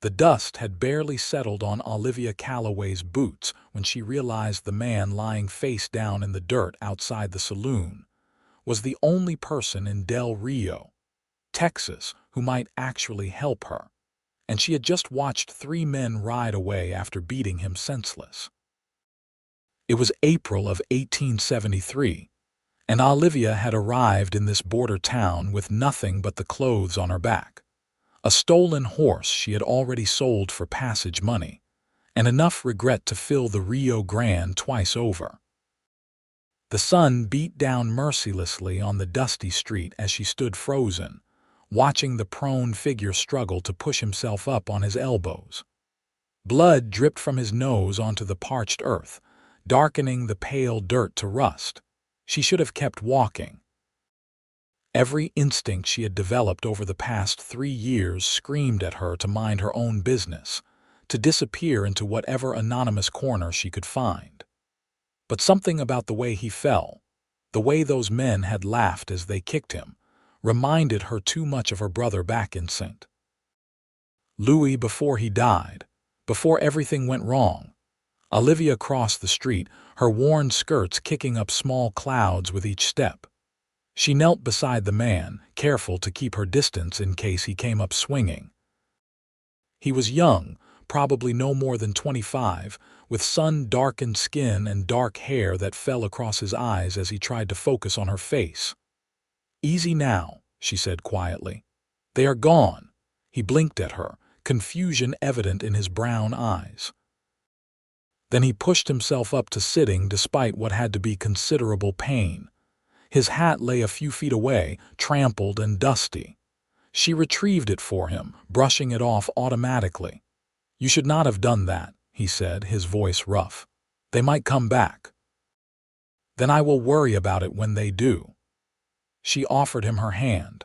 The dust had barely settled on Olivia Calloway's boots when she realized the man lying face down in the dirt outside the saloon was the only person in Del Rio, Texas, who might actually help her, and she had just watched 3 men ride away after beating him senseless. It was April of 1873, and Olivia had arrived in this border town with nothing but the clothes on her back, a stolen horse she had already sold for passage money, and enough regret to fill the Rio Grande twice over. The sun beat down mercilessly on the dusty street as she stood frozen, watching the prone figure struggle to push himself up on his elbows. Blood dripped from his nose onto the parched earth, darkening the pale dirt to rust. She should have kept walking. Every instinct she had developed over the past 3 years screamed at her to mind her own business, to disappear into whatever anonymous corner she could find. But something about the way he fell, the way those men had laughed as they kicked him, reminded her too much of her brother back in St. Louis before he died, before everything went wrong. Olivia crossed the street, her worn skirts kicking up small clouds with each step. She knelt beside the man, careful to keep her distance in case he came up swinging. He was young, probably no more than 25, with sun-darkened skin and dark hair that fell across his eyes as he tried to focus on her face. "Easy now," she said quietly. "They are gone." He blinked at her, confusion evident in his brown eyes. Then he pushed himself up to sitting despite what had to be considerable pain. His hat lay a few feet away, trampled and dusty. She retrieved it for him, brushing it off automatically. "You should not have done that," he said, his voice rough. "They might come back." "Then I will worry about it when they do." She offered him her hand.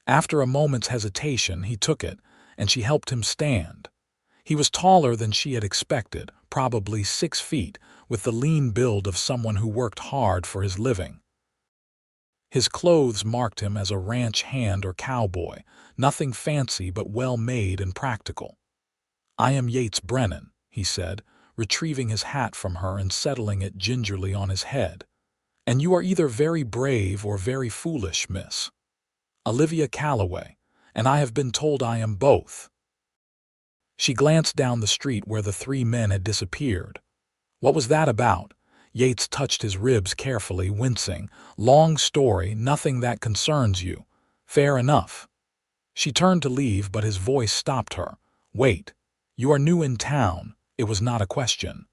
After a moment's hesitation, he took it, and she helped him stand. He was taller than she had expected, probably 6 feet, with the lean build of someone who worked hard for his living. His clothes marked him as a ranch hand or cowboy, nothing fancy but well-made and practical. "I am Yates Brennan," he said, retrieving his hat from her and settling it gingerly on his head. "And you are either very brave or very foolish, Miss Olivia Calloway, and I have been told I am both." She glanced down the street where the 3 men had disappeared. "What was that about?" Yates touched his ribs carefully, wincing. "Long story, nothing that concerns you." "Fair enough." She turned to leave, but his voice stopped her. "Wait. You are new in town." It was not a question.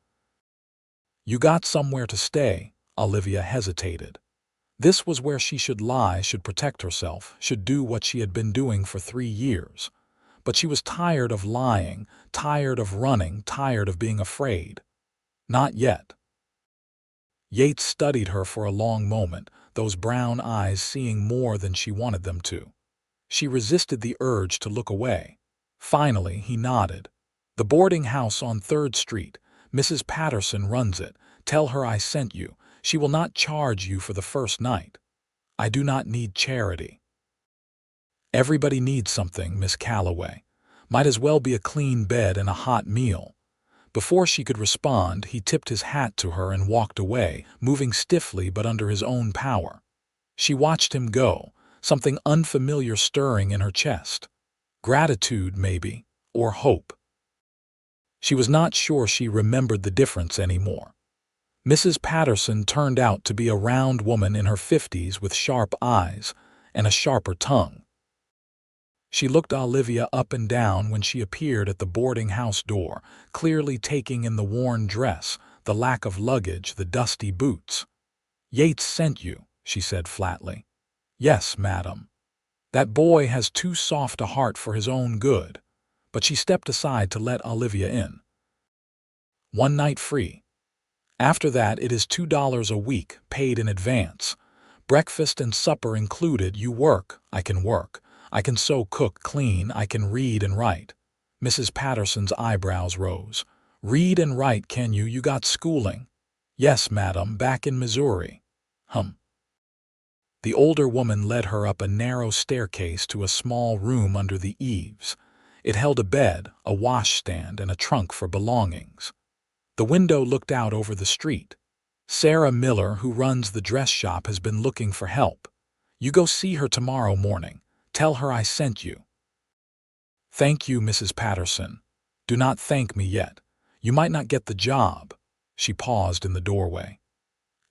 "You got somewhere to stay?" Olivia hesitated. This was where she should lie, should protect herself, should do what she had been doing for 3 years. But she was tired of lying, tired of running, tired of being afraid. "Not yet." Yates studied her for a long moment, those brown eyes seeing more than she wanted them to. She resisted the urge to look away. Finally, he nodded. "The boarding house on 3rd Street. Mrs. Patterson runs it. Tell her I sent you. She will not charge you for the first night." "I do not need charity." "Everybody needs something, Miss Calloway. Might as well be a clean bed and a hot meal." Before she could respond, he tipped his hat to her and walked away, moving stiffly but under his own power. She watched him go, something unfamiliar stirring in her chest. Gratitude, maybe, or hope. She was not sure she remembered the difference anymore. Mrs. Patterson turned out to be a round woman in her 50s with sharp eyes and a sharper tongue. She looked Olivia up and down when she appeared at the boarding house door, clearly taking in the worn dress, the lack of luggage, the dusty boots. "Yates sent you," she said flatly. "Yes, madam." "That boy has too soft a heart for his own good." But she stepped aside to let Olivia in. "1 night free. After that it is $2 a week, paid in advance. Breakfast and supper included. You work, I can work. I can sew, cook, clean, I can read and write." Mrs. Patterson's eyebrows rose. "Read and write, can you? You got schooling?" "Yes, madam, back in Missouri." The older woman led her up a narrow staircase to a small room under the eaves. It held a bed, a washstand, and a trunk for belongings. The window looked out over the street. Sarah Miller, who runs the dress shop, has been looking for help. You go see her tomorrow morning. Tell her I sent you. Thank you, Mrs. Patterson. Do not thank me yet. You might not get the job. She paused in the doorway.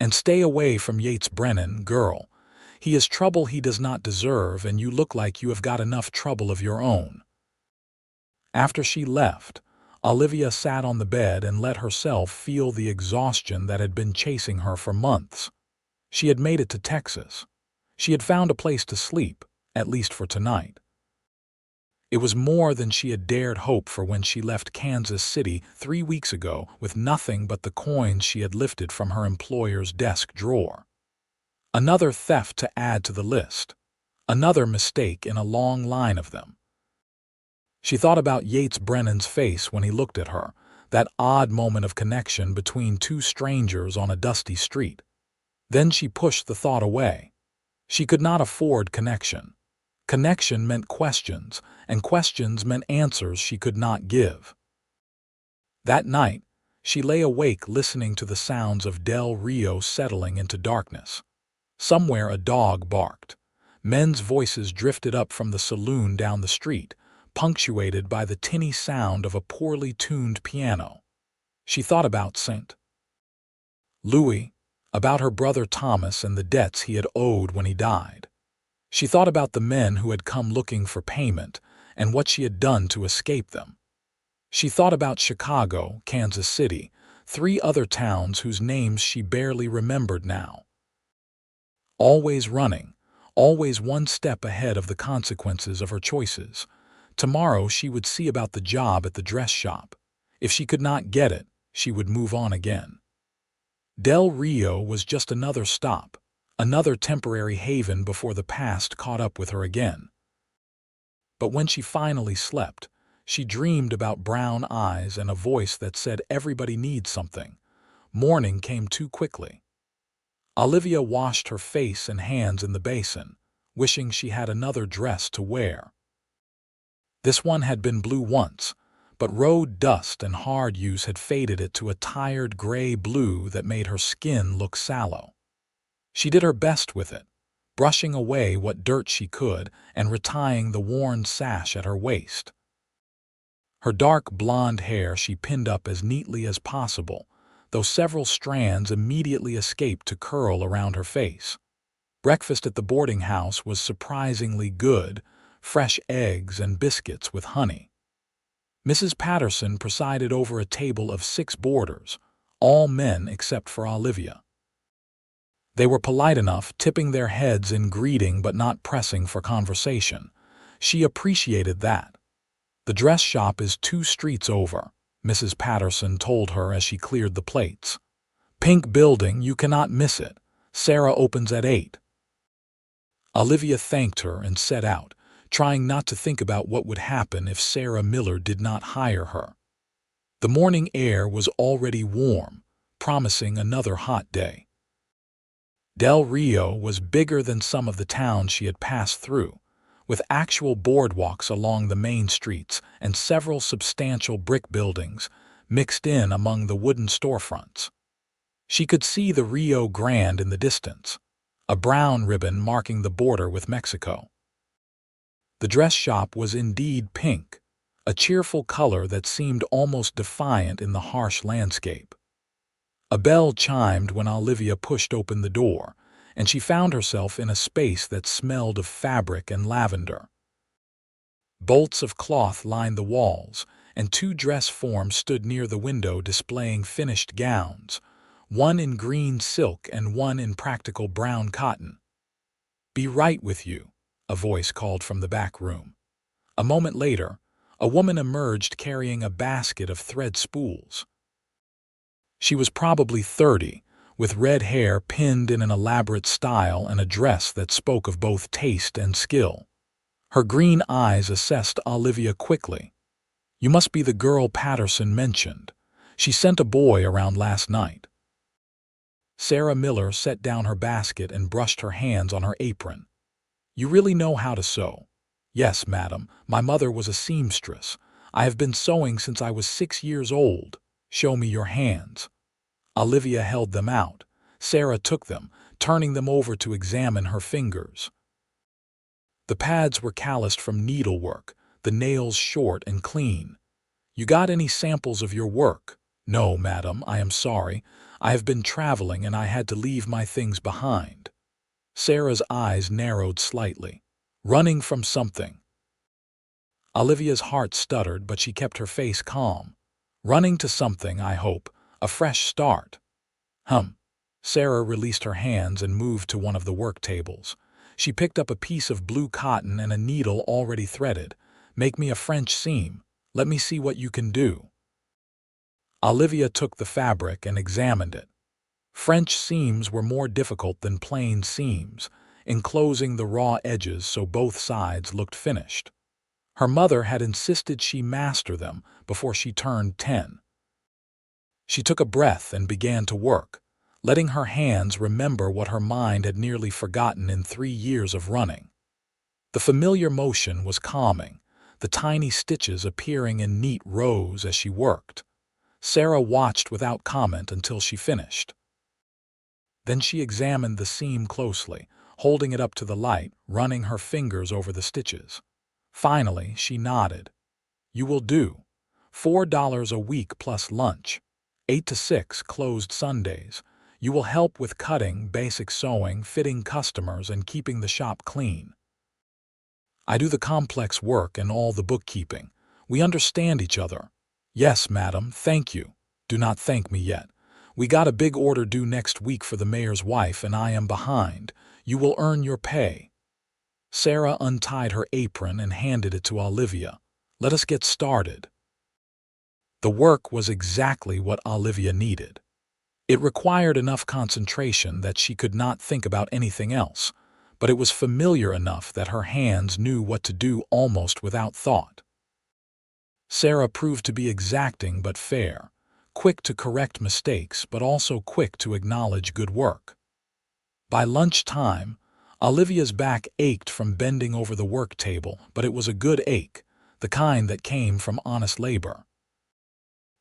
And stay away from Yates Brennan, girl. He is trouble he does not deserve, and you look like you have got enough trouble of your own. After she left, Olivia sat on the bed and let herself feel the exhaustion that had been chasing her for months. She had made it to Texas. She had found a place to sleep, at least for tonight. It was more than she had dared hope for when she left Kansas City 3 weeks ago with nothing but the coins she had lifted from her employer's desk drawer. Another theft to add to the list. Another mistake in a long line of them. She thought about Yates Brennan's face when he looked at her, that odd moment of connection between two strangers on a dusty street. Then she pushed the thought away. She could not afford connection. Connection meant questions, and questions meant answers she could not give. That night, she lay awake listening to the sounds of Del Rio settling into darkness. Somewhere a dog barked. Men's voices drifted up from the saloon down the street, punctuated by the tinny sound of a poorly tuned piano. She thought about St. Louis, about her brother Thomas and the debts he had owed when he died. She thought about the men who had come looking for payment and what she had done to escape them. She thought about Chicago, Kansas City, 3 other towns whose names she barely remembered now. Always running, always one step ahead of the consequences of her choices. Tomorrow she would see about the job at the dress shop. If she could not get it, she would move on again. Del Rio was just another stop, another temporary haven before the past caught up with her again. But when she finally slept, she dreamed about brown eyes and a voice that said everybody needs something. Morning came too quickly. Olivia washed her face and hands in the basin, wishing she had another dress to wear. This one had been blue once, but road dust and hard use had faded it to a tired gray blue that made her skin look sallow. She did her best with it, brushing away what dirt she could and retying the worn sash at her waist. Her dark blonde hair she pinned up as neatly as possible, though several strands immediately escaped to curl around her face. Breakfast at the boarding house was surprisingly good, fresh eggs and biscuits with honey. Mrs. Patterson presided over a table of 6 boarders, all men except for Olivia. They were polite enough, tipping their heads in greeting but not pressing for conversation. She appreciated that. The dress shop is 2 streets over, Mrs. Patterson told her as she cleared the plates. Pink building, you cannot miss it. Sarah opens at 8. Olivia thanked her and set out, trying not to think about what would happen if Sarah Miller did not hire her. The morning air was already warm, promising another hot day. Del Rio was bigger than some of the towns she had passed through, with actual boardwalks along the main streets and several substantial brick buildings mixed in among the wooden storefronts. She could see the Rio Grande in the distance, a brown ribbon marking the border with Mexico. The dress shop was indeed pink, a cheerful color that seemed almost defiant in the harsh landscape. A bell chimed when Olivia pushed open the door, and she found herself in a space that smelled of fabric and lavender. Bolts of cloth lined the walls, and 2 dress forms stood near the window displaying finished gowns, one in green silk and one in practical brown cotton. "Be right with you," a voice called from the back room. A moment later, a woman emerged carrying a basket of thread spools. She was probably 30, with red hair pinned in an elaborate style and a dress that spoke of both taste and skill. Her green eyes assessed Olivia quickly. "You must be the girl Patterson mentioned. She sent a boy around last night." Sarah Miller set down her basket and brushed her hands on her apron. "You really know how to sew. Yes, madam, my mother was a seamstress. I have been sewing since I was 6 years old. Show me your hands." Olivia held them out. Sarah took them, turning them over to examine her fingers. The pads were calloused from needlework, the nails short and clean. "You got any samples of your work?" "No, madam, I am sorry. I have been traveling and I had to leave my things behind." Sarah's eyes narrowed slightly. "Running from something." Olivia's heart stuttered, but she kept her face calm. "Running to something, I hope. A fresh start." "Hum." Sarah released her hands and moved to one of the work tables. She picked up a piece of blue cotton and a needle already threaded. "Make me a French seam. Let me see what you can do." Olivia took the fabric and examined it. French seams were more difficult than plain seams, enclosing the raw edges so both sides looked finished. Her mother had insisted she master them before she turned 10. She took a breath and began to work, letting her hands remember what her mind had nearly forgotten in 3 years of running. The familiar motion was calming, the tiny stitches appearing in neat rows as she worked. Sarah watched without comment until she finished. Then she examined the seam closely, holding it up to the light, running her fingers over the stitches. Finally, she nodded. "You will do. $4 a week plus lunch. 8 to 6 closed Sundays. You will help with cutting, basic sewing, fitting customers, and keeping the shop clean. I do the complex work and all the bookkeeping. We understand each other." "Yes, madam, thank you." "Do not thank me yet. We got a big order due next week for the mayor's wife and I am behind. You will earn your pay." Sarah untied her apron and handed it to Olivia. "Let us get started." The work was exactly what Olivia needed. It required enough concentration that she could not think about anything else, but it was familiar enough that her hands knew what to do almost without thought. Sarah proved to be exacting but fair, quick to correct mistakes but also quick to acknowledge good work. By lunchtime, Olivia's back ached from bending over the work table, but it was a good ache, the kind that came from honest labor.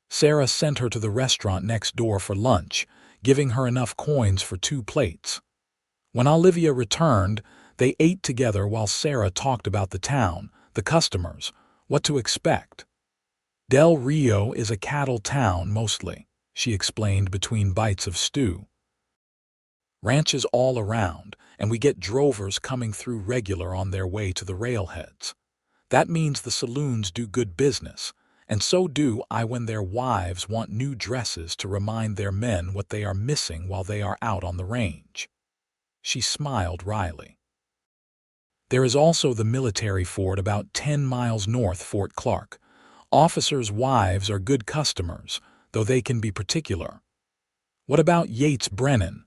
Sarah sent her to the restaurant next door for lunch, giving her enough coins for 2 plates. When Olivia returned, they ate together while Sarah talked about the town, the customers, what to expect. "Del Rio is a cattle town mostly," she explained between bites of stew. "Ranches all around, and we get drovers coming through regular on their way to the railheads. That means the saloons do good business, and so do I when their wives want new dresses to remind their men what they are missing while they are out on the range." She smiled wryly. "There is also the military fort about 10 miles north, Fort Clark. Officers' wives are good customers, though they can be particular." "What about Yates Brennan?"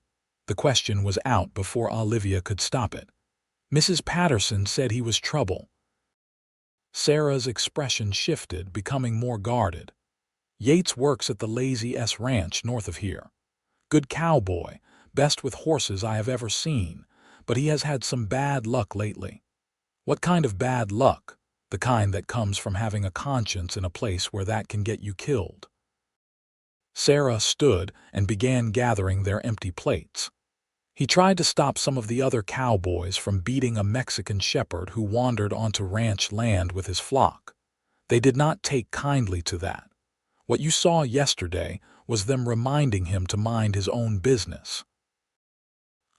The question was out before Olivia could stop it. "Mrs. Patterson said he was trouble." Sarah's expression shifted, becoming more guarded. "Yates works at the Lazy S Ranch north of here. Good cowboy, best with horses I have ever seen, but he has had some bad luck lately." "What kind of bad luck?" "The kind that comes from having a conscience in a place where that can get you killed." Sarah stood and began gathering their empty plates. He tried to stop some of the other cowboys from beating a Mexican shepherd who wandered onto ranch land with his flock. They did not take kindly to that. What you saw yesterday was them reminding him to mind his own business.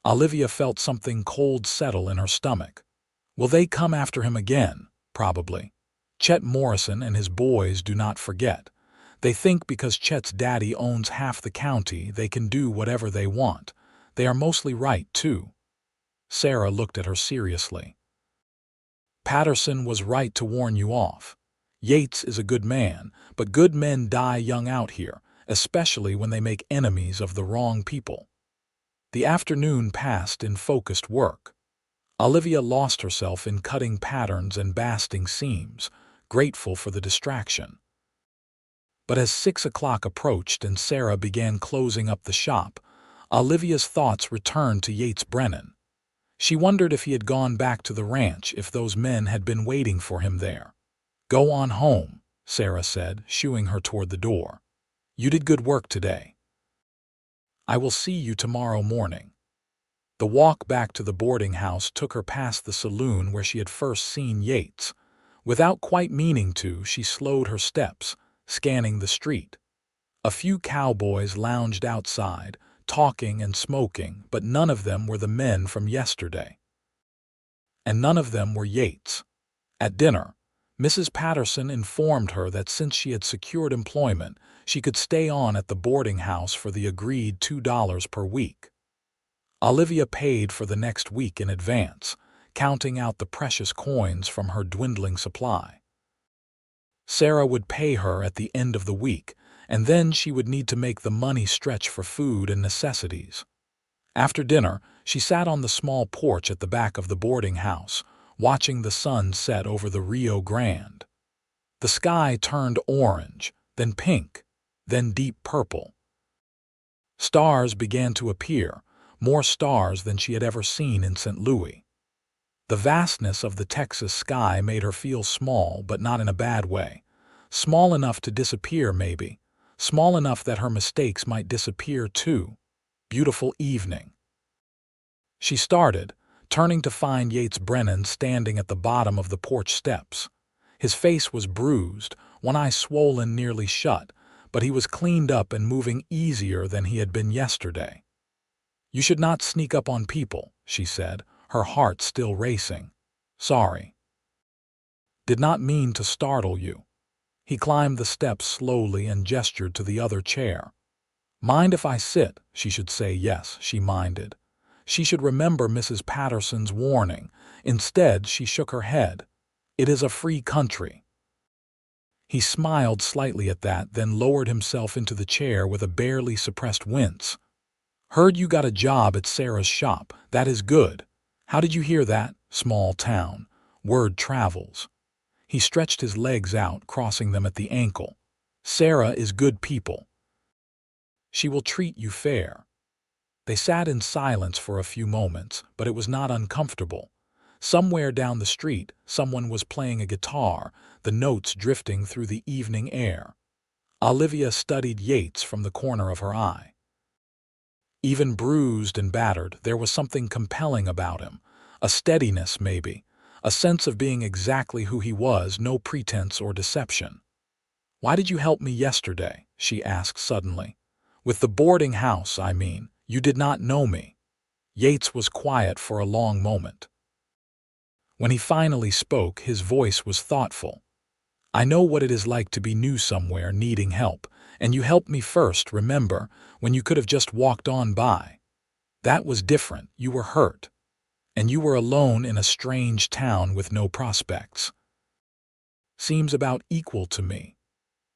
Olivia felt something cold settle in her stomach. Will they come after him again? Probably. Chet Morrison and his boys do not forget. They think because Chet's daddy owns half the county they can do whatever they want. They are mostly right, too. Sarah looked at her seriously. "Patterson was right to warn you off. Yates is a good man, but good men die young out here, especially when they make enemies of the wrong people." The afternoon passed in focused work. Olivia lost herself in cutting patterns and basting seams, grateful for the distraction. But as 6 o'clock approached and Sarah began closing up the shop, Olivia's thoughts returned to Yates Brennan. She wondered if he had gone back to the ranch, if those men had been waiting for him there. "Go on home," Sarah said, shooing her toward the door. "You did good work today. I will see you tomorrow morning." The walk back to the boarding house took her past the saloon where she had first seen Yates. Without quite meaning to, she slowed her steps, scanning the street. A few cowboys lounged outside, talking and smoking, but none of them were the men from yesterday. And none of them were Yates. At dinner, Mrs. Patterson informed her that since she had secured employment, she could stay on at the boarding house for the agreed $2 per week. Olivia paid for the next week in advance, counting out the precious coins from her dwindling supply. Sarah would pay her at the end of the week, and then she would need to make the money stretch for food and necessities. After dinner, she sat on the small porch at the back of the boarding house, watching the sun set over the Rio Grande. The sky turned orange, then pink, then deep purple. Stars began to appear, more stars than she had ever seen in St. Louis. The vastness of the Texas sky made her feel small, but not in a bad way. Small enough to disappear, maybe. Small enough that her mistakes might disappear too. Beautiful evening. She started, turning to find Yates Brennan standing at the bottom of the porch steps. His face was bruised, one eye swollen nearly shut, but he was cleaned up and moving easier than he had been yesterday. "You should not sneak up on people," she said, her heart still racing. "Sorry. Did not mean to startle you." He climbed the steps slowly and gestured to the other chair. "Mind if I sit?" She should say yes, she minded. She should remember Mrs. Patterson's warning. Instead, she shook her head. "It is a free country." He smiled slightly at that, then lowered himself into the chair with a barely suppressed wince. "Heard you got a job at Sarah's shop. That is good. How did you hear that? Small town. Word travels." He stretched his legs out, crossing them at the ankle. "Sarah is good people. She will treat you fair." They sat in silence for a few moments, but it was not uncomfortable. Somewhere down the street, someone was playing a guitar, the notes drifting through the evening air. Olivia studied Yates from the corner of her eye. Even bruised and battered, there was something compelling about him. A steadiness, maybe. A sense of being exactly who he was, no pretense or deception. "Why did you help me yesterday?" she asked suddenly. "With the boarding house, I mean. You did not know me." Yates was quiet for a long moment. When he finally spoke, his voice was thoughtful. "I know what it is like to be new somewhere, needing help, and you helped me first, remember, when you could have just walked on by. That was different. You were hurt. And you were alone in a strange town with no prospects. Seems about equal to me."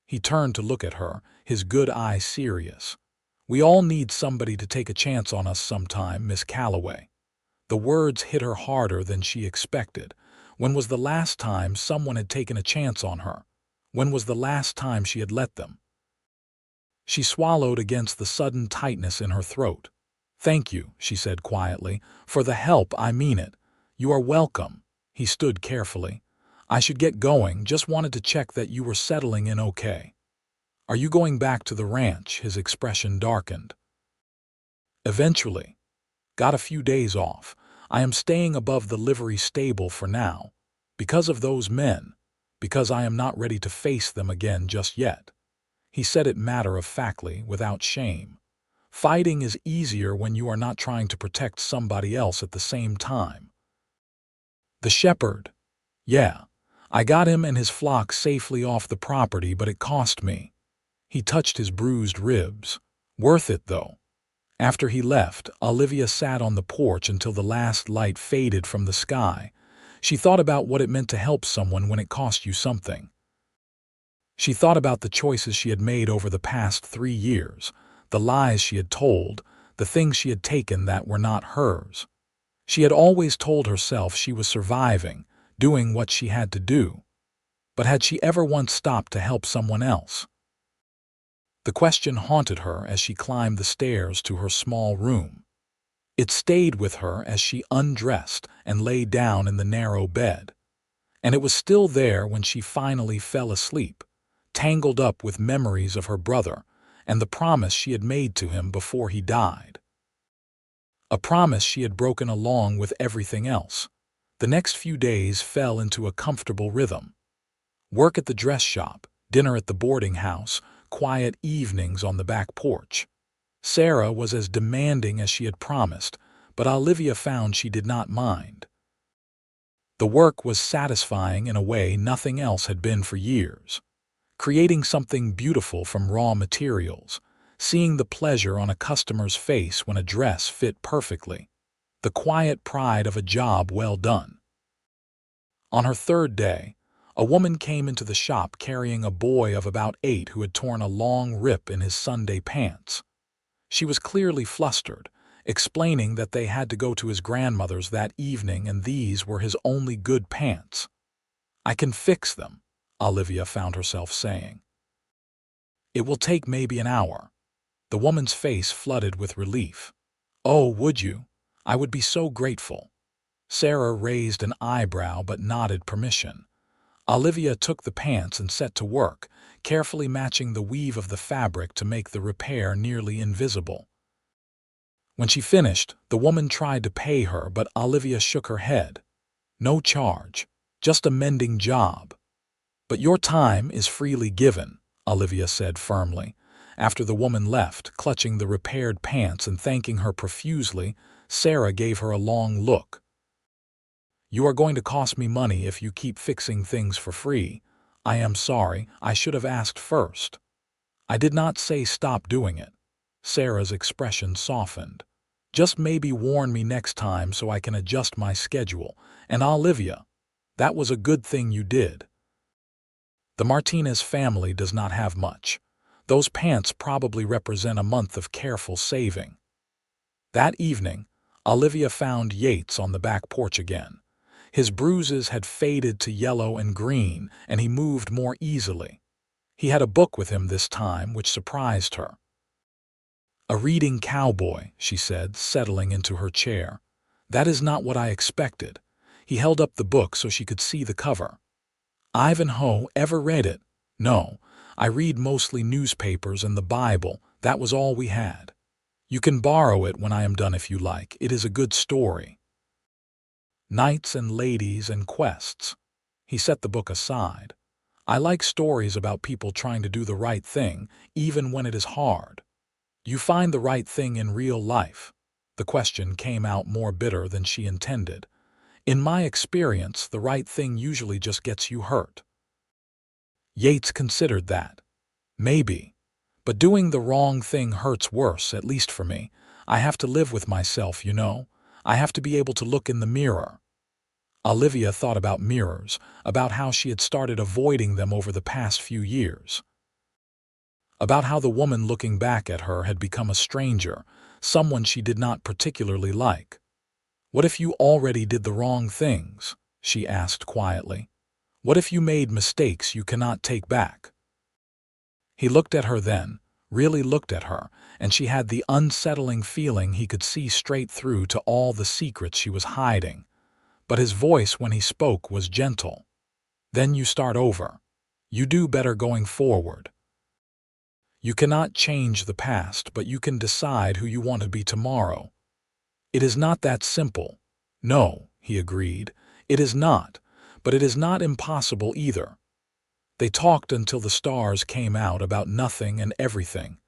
He turned to look at her, his good eye serious. "We all need somebody to take a chance on us sometime, Miss Calloway." The words hit her harder than she expected. When was the last time someone had taken a chance on her? When was the last time she had let them? She swallowed against the sudden tightness in her throat. "Thank you," she said quietly. "For the help, I mean it. You are welcome." He stood carefully. "I should get going, just wanted to check that you were settling in okay. Are you going back to the ranch?" His expression darkened. "Eventually. Got a few days off. I am staying above the livery stable for now. Because of those men. Because I am not ready to face them again just yet." He said it matter-of-factly, without shame. Fighting is easier when you are not trying to protect somebody else at the same time. "The shepherd. Yeah. I got him and his flock safely off the property, but it cost me." He touched his bruised ribs. "Worth it, though." After he left, Olivia sat on the porch until the last light faded from the sky. She thought about what it meant to help someone when it cost you something. She thought about the choices she had made over the past 3 years, the lies she had told, the things she had taken that were not hers. She had always told herself she was surviving, doing what she had to do. But had she ever once stopped to help someone else? The question haunted her as she climbed the stairs to her small room. It stayed with her as she undressed and lay down in the narrow bed. And it was still there when she finally fell asleep, tangled up with memories of her brother and the promise she had made to him before he died. A promise she had broken along with everything else. The next few days fell into a comfortable rhythm. Work at the dress shop, dinner at the boarding house, quiet evenings on the back porch. Sarah was as demanding as she had promised, but Olivia found she did not mind. The work was satisfying in a way nothing else had been for years. Creating something beautiful from raw materials, seeing the pleasure on a customer's face when a dress fit perfectly, the quiet pride of a job well done. On her third day, a woman came into the shop carrying a boy of about 8 who had torn a long rip in his Sunday pants. She was clearly flustered, explaining that they had to go to his grandmother's that evening and these were his only good pants. "I can fix them," Olivia found herself saying. "It will take maybe an hour." The woman's face flooded with relief. "Oh, would you? I would be so grateful." Sarah raised an eyebrow but nodded permission. Olivia took the pants and set to work, carefully matching the weave of the fabric to make the repair nearly invisible. When she finished, the woman tried to pay her, but Olivia shook her head. "No charge, just a mending job." "But your time is freely given," Olivia said firmly. After the woman left, clutching the repaired pants and thanking her profusely, Sarah gave her a long look. "You are going to cost me money if you keep fixing things for free. I am sorry, I should have asked first." "I did not say stop doing it." Sarah's expression softened. "Just maybe warn me next time so I can adjust my schedule. And Olivia, that was a good thing you did." The Martinez family does not have much. Those pants probably represent a month of careful saving. That evening, Olivia found Yates on the back porch again. His bruises had faded to yellow and green, and he moved more easily. He had a book with him this time, which surprised her. "A reading cowboy," she said, settling into her chair. "That is not what I expected." He held up the book so she could see the cover. "Ivanhoe, ever read it?" "No, I read mostly newspapers and the Bible. That was all we had." "You can borrow it when I am done if you like. It is a good story." "Knights and ladies and quests." He set the book aside. "I like stories about people trying to do the right thing, even when it is hard." "You find the right thing in real life?" The question came out more bitter than she intended. "In my experience, the right thing usually just gets you hurt." Yates considered that. "Maybe. But doing the wrong thing hurts worse, at least for me. I have to live with myself, you know. I have to be able to look in the mirror." Olivia thought about mirrors, about how she had started avoiding them over the past few years. About how the woman looking back at her had become a stranger, someone she did not particularly like. "What if you already did the wrong things?" she asked quietly. "What if you made mistakes you cannot take back?" He looked at her then, really looked at her, and she had the unsettling feeling he could see straight through to all the secrets she was hiding. But his voice when he spoke was gentle. "Then you start over. You do better going forward. You cannot change the past, but you can decide who you want to be tomorrow." "It is not that simple." "No," he agreed. "It is not, but it is not impossible either." They talked until the stars came out about nothing and everything.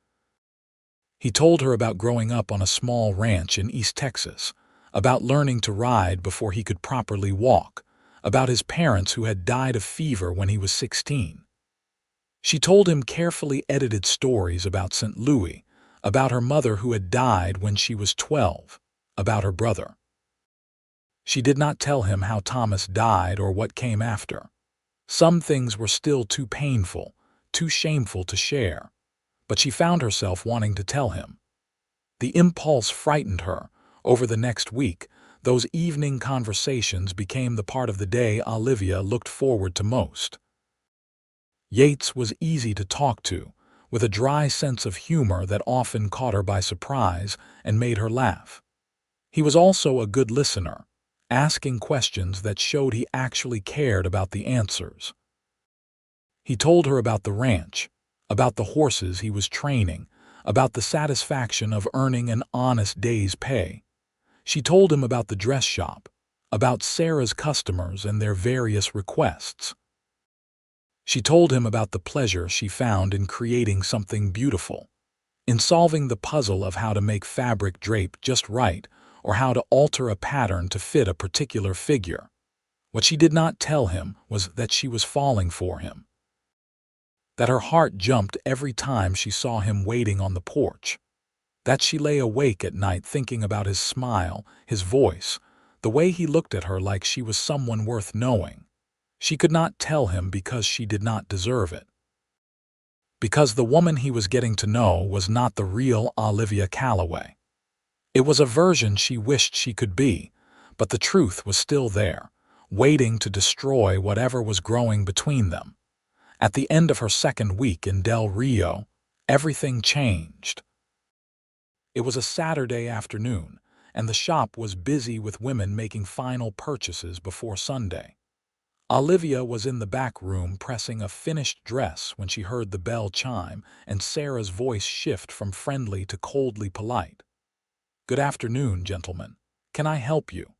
He told her about growing up on a small ranch in East Texas, about learning to ride before he could properly walk, about his parents who had died of fever when he was 16. She told him carefully edited stories about St. Louis, about her mother who had died when she was 12, about her brother. She did not tell him how Thomas died or what came after. Some things were still too painful, too shameful to share, but she found herself wanting to tell him. The impulse frightened her. Over the next week, those evening conversations became the part of the day Olivia looked forward to most. Yates was easy to talk to, with a dry sense of humor that often caught her by surprise and made her laugh. He was also a good listener, asking questions that showed he actually cared about the answers. He told her about the ranch, about the horses he was training, about the satisfaction of earning an honest day's pay. She told him about the dress shop, about Sarah's customers and their various requests. She told him about the pleasure she found in creating something beautiful, in solving the puzzle of how to make fabric drape just right or how to alter a pattern to fit a particular figure. What she did not tell him was that she was falling for him, that her heart jumped every time she saw him waiting on the porch, that she lay awake at night thinking about his smile, his voice, the way he looked at her like she was someone worth knowing. She could not tell him because she did not deserve it. Because the woman he was getting to know was not the real Olivia Calloway. It was a version she wished she could be, but the truth was still there, waiting to destroy whatever was growing between them. At the end of her second week in Del Rio, everything changed. It was a Saturday afternoon, and the shop was busy with women making final purchases before Sunday. Olivia was in the back room pressing a finished dress when she heard the bell chime and Sarah's voice shift from friendly to coldly polite. "Good afternoon, gentlemen. Can I help you?"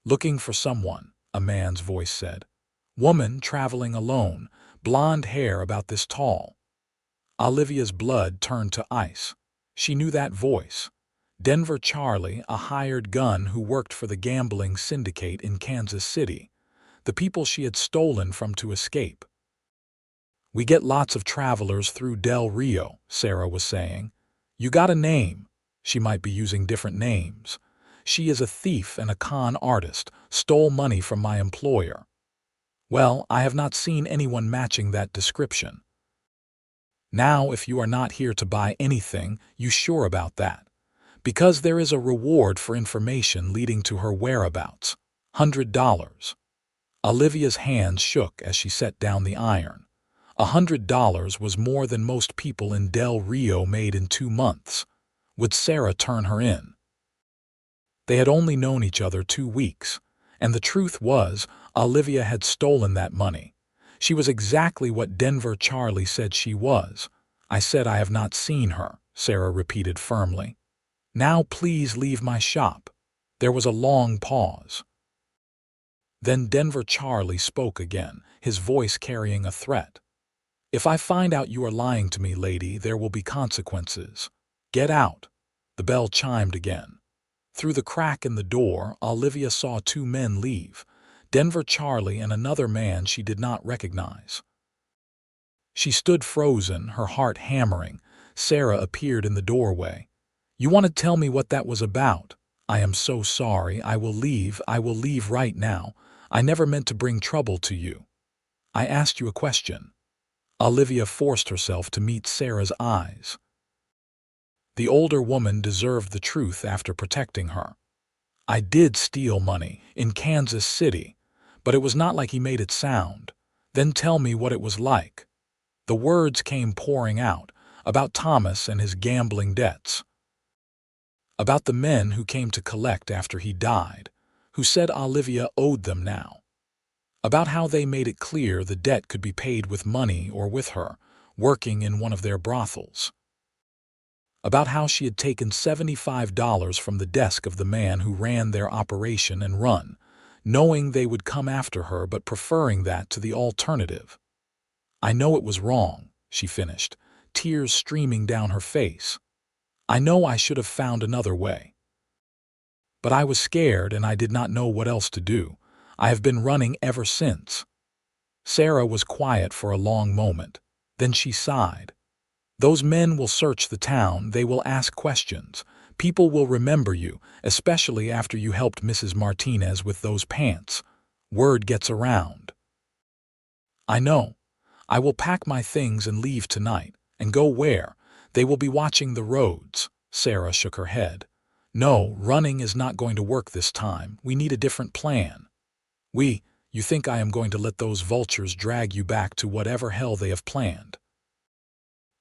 "Looking for someone," a man's voice said. "Woman traveling alone, blonde hair about this tall." Olivia's blood turned to ice. She knew that voice. Denver Charlie, a hired gun who worked for the gambling syndicate in Kansas City, the people she had stolen from to escape. "We get lots of travelers through Del Rio," Sarah was saying. "You got a name." She might be using different names. "She is a thief and a con artist, stole money from my employer." "Well, I have not seen anyone matching that description." "Now, if you are not here to buy anything, you sure about that? Because there is a reward for information leading to her whereabouts. $100. Olivia's hands shook as she set down the iron. $100 was more than most people in Del Rio made in 2 months. Would Sarah turn her in? They had only known each other 2 weeks, and the truth was, Olivia had stolen that money. She was exactly what Denver Charlie said she was. "I said I have not seen her," Sarah repeated firmly. "Now please leave my shop." There was a long pause. Then Denver Charlie spoke again, his voice carrying a threat. "If I find out you are lying to me, lady, there will be consequences. Get out." The bell chimed again. Through the crack in the door, Olivia saw 2 men leave, Denver Charlie and another man she did not recognize. She stood frozen, her heart hammering. Sarah appeared in the doorway. "You want to tell me what that was about?" "I am so sorry. I will leave right now. I never meant to bring trouble to you." "I asked you a question." Olivia forced herself to meet Sarah's eyes. The older woman deserved the truth after protecting her. "I did steal money, in Kansas City, but it was not like he made it sound." "Then tell me what it was like." The words came pouring out, about Thomas and his gambling debts. About the men who came to collect after he died, who said Olivia owed them now. About how they made it clear the debt could be paid with money or with her, working in one of their brothels. About how she had taken $75 from the desk of the man who ran their operation and run, knowing they would come after her but preferring that to the alternative. "I know it was wrong," she finished, tears streaming down her face. "I know I should have found another way. But I was scared and I did not know what else to do. I have been running ever since." Sarah was quiet for a long moment. Then she sighed. "Those men will search the town. They will ask questions. People will remember you, especially after you helped Mrs. Martinez with those pants. Word gets around." "I know. I will pack my things and leave tonight. And go where? They will be watching the roads." Sarah shook her head. "No, running is not going to work this time. We need a different plan." You think I am going to let those vultures drag you back to whatever hell they have planned?"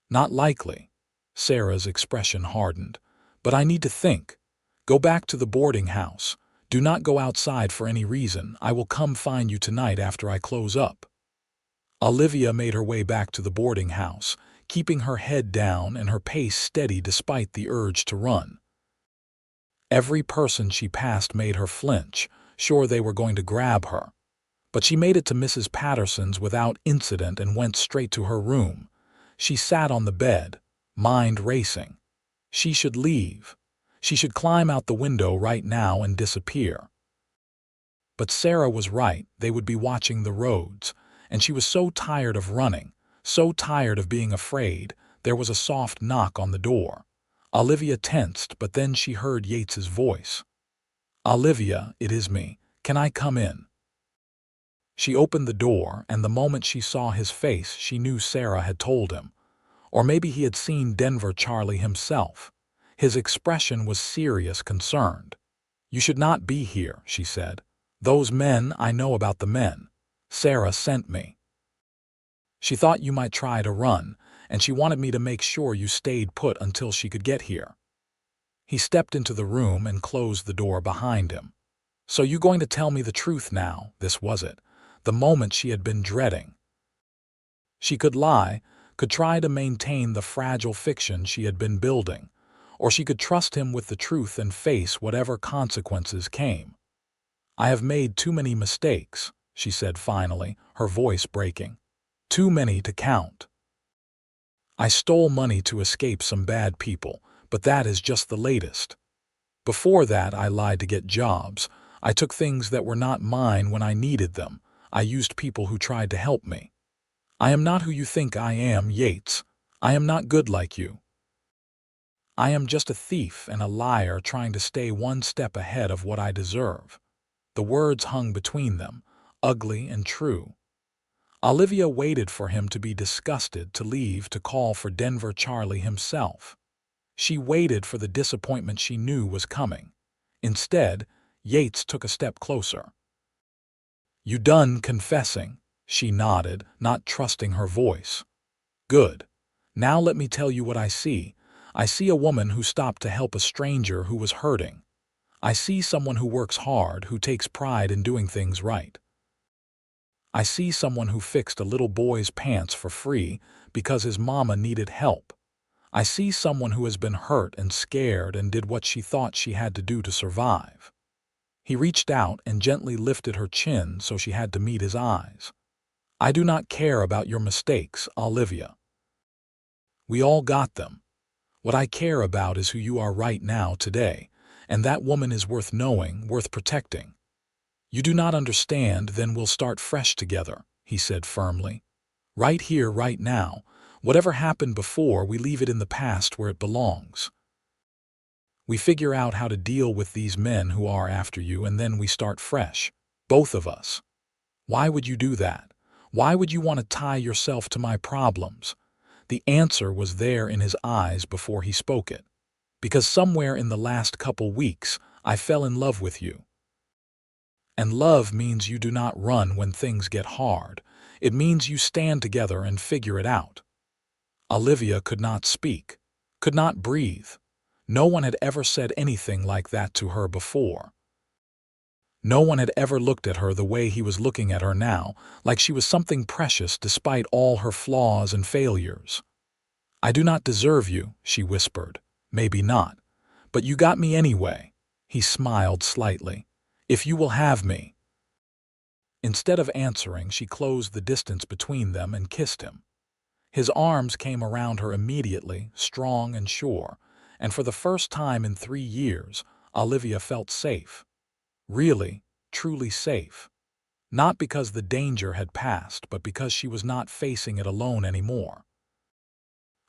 "Not likely." Sarah's expression hardened. "But I need to think. Go back to the boarding house. Do not go outside for any reason. I will come find you tonight after I close up." Olivia made her way back to the boarding house, keeping her head down and her pace steady despite the urge to run. Every person she passed made her flinch, sure they were going to grab her. But she made it to Mrs. Patterson's without incident and went straight to her room. She sat on the bed, mind racing. She should leave. She should climb out the window right now and disappear. But Sarah was right. They would be watching the roads, and she was so tired of running, so tired of being afraid. There was a soft knock on the door. Olivia tensed, but then she heard Yates's voice. "Olivia, it is me. Can I come in?" She opened the door, and the moment she saw his face, she knew Sarah had told him. Or maybe he had seen Denver Charlie himself. His expression was serious, concerned. "You should not be here," she said. "Those men, I know about the men. Sarah sent me. She thought you might try to run, and she wanted me to make sure you stayed put until she could get here." He stepped into the room and closed the door behind him. "So you going to tell me the truth now?" This was it, the moment she had been dreading. She could lie, could try to maintain the fragile fiction she had been building, or she could trust him with the truth and face whatever consequences came. "I have made too many mistakes," she said finally, her voice breaking. "Too many to count. I stole money to escape some bad people, but that is just the latest. Before that, I lied to get jobs. I took things that were not mine when I needed them. I used people who tried to help me. I am not who you think I am, Yates. I am not good like you. I am just a thief and a liar trying to stay one step ahead of what I deserve." The words hung between them, ugly and true. Olivia waited for him to be disgusted, to leave, to call for Denver Charlie himself. She waited for the disappointment she knew was coming. Instead, Yates took a step closer. "You done confessing?" She nodded, not trusting her voice. "Good. Now let me tell you what I see. I see a woman who stopped to help a stranger who was hurting. I see someone who works hard, who takes pride in doing things right. I see someone who fixed a little boy's pants for free because his mama needed help. I see someone who has been hurt and scared and did what she thought she had to do to survive." He reached out and gently lifted her chin so she had to meet his eyes. "I do not care about your mistakes, Olivia. We all got them. What I care about is who you are right now, today, and that woman is worth knowing, worth protecting. You do not understand, then we'll start fresh together," he said firmly. "Right here, right now. Whatever happened before, we leave it in the past where it belongs. We figure out how to deal with these men who are after you, and then we start fresh. Both of us. Why would you do that? Why would you want to tie yourself to my problems?" The answer was there in his eyes before he spoke it. "Because somewhere in the last couple weeks, I fell in love with you. And love means you do not run when things get hard. It means you stand together and figure it out." Olivia could not speak, could not breathe. No one had ever said anything like that to her before. No one had ever looked at her the way he was looking at her now, like she was something precious despite all her flaws and failures. "I do not deserve you," she whispered. "Maybe not. But you got me anyway." He smiled slightly. "If you will have me." Instead of answering, she closed the distance between them and kissed him. His arms came around her immediately, strong and sure, and for the first time in 3 years, Olivia felt safe. Really, truly safe. Not because the danger had passed, but because she was not facing it alone anymore.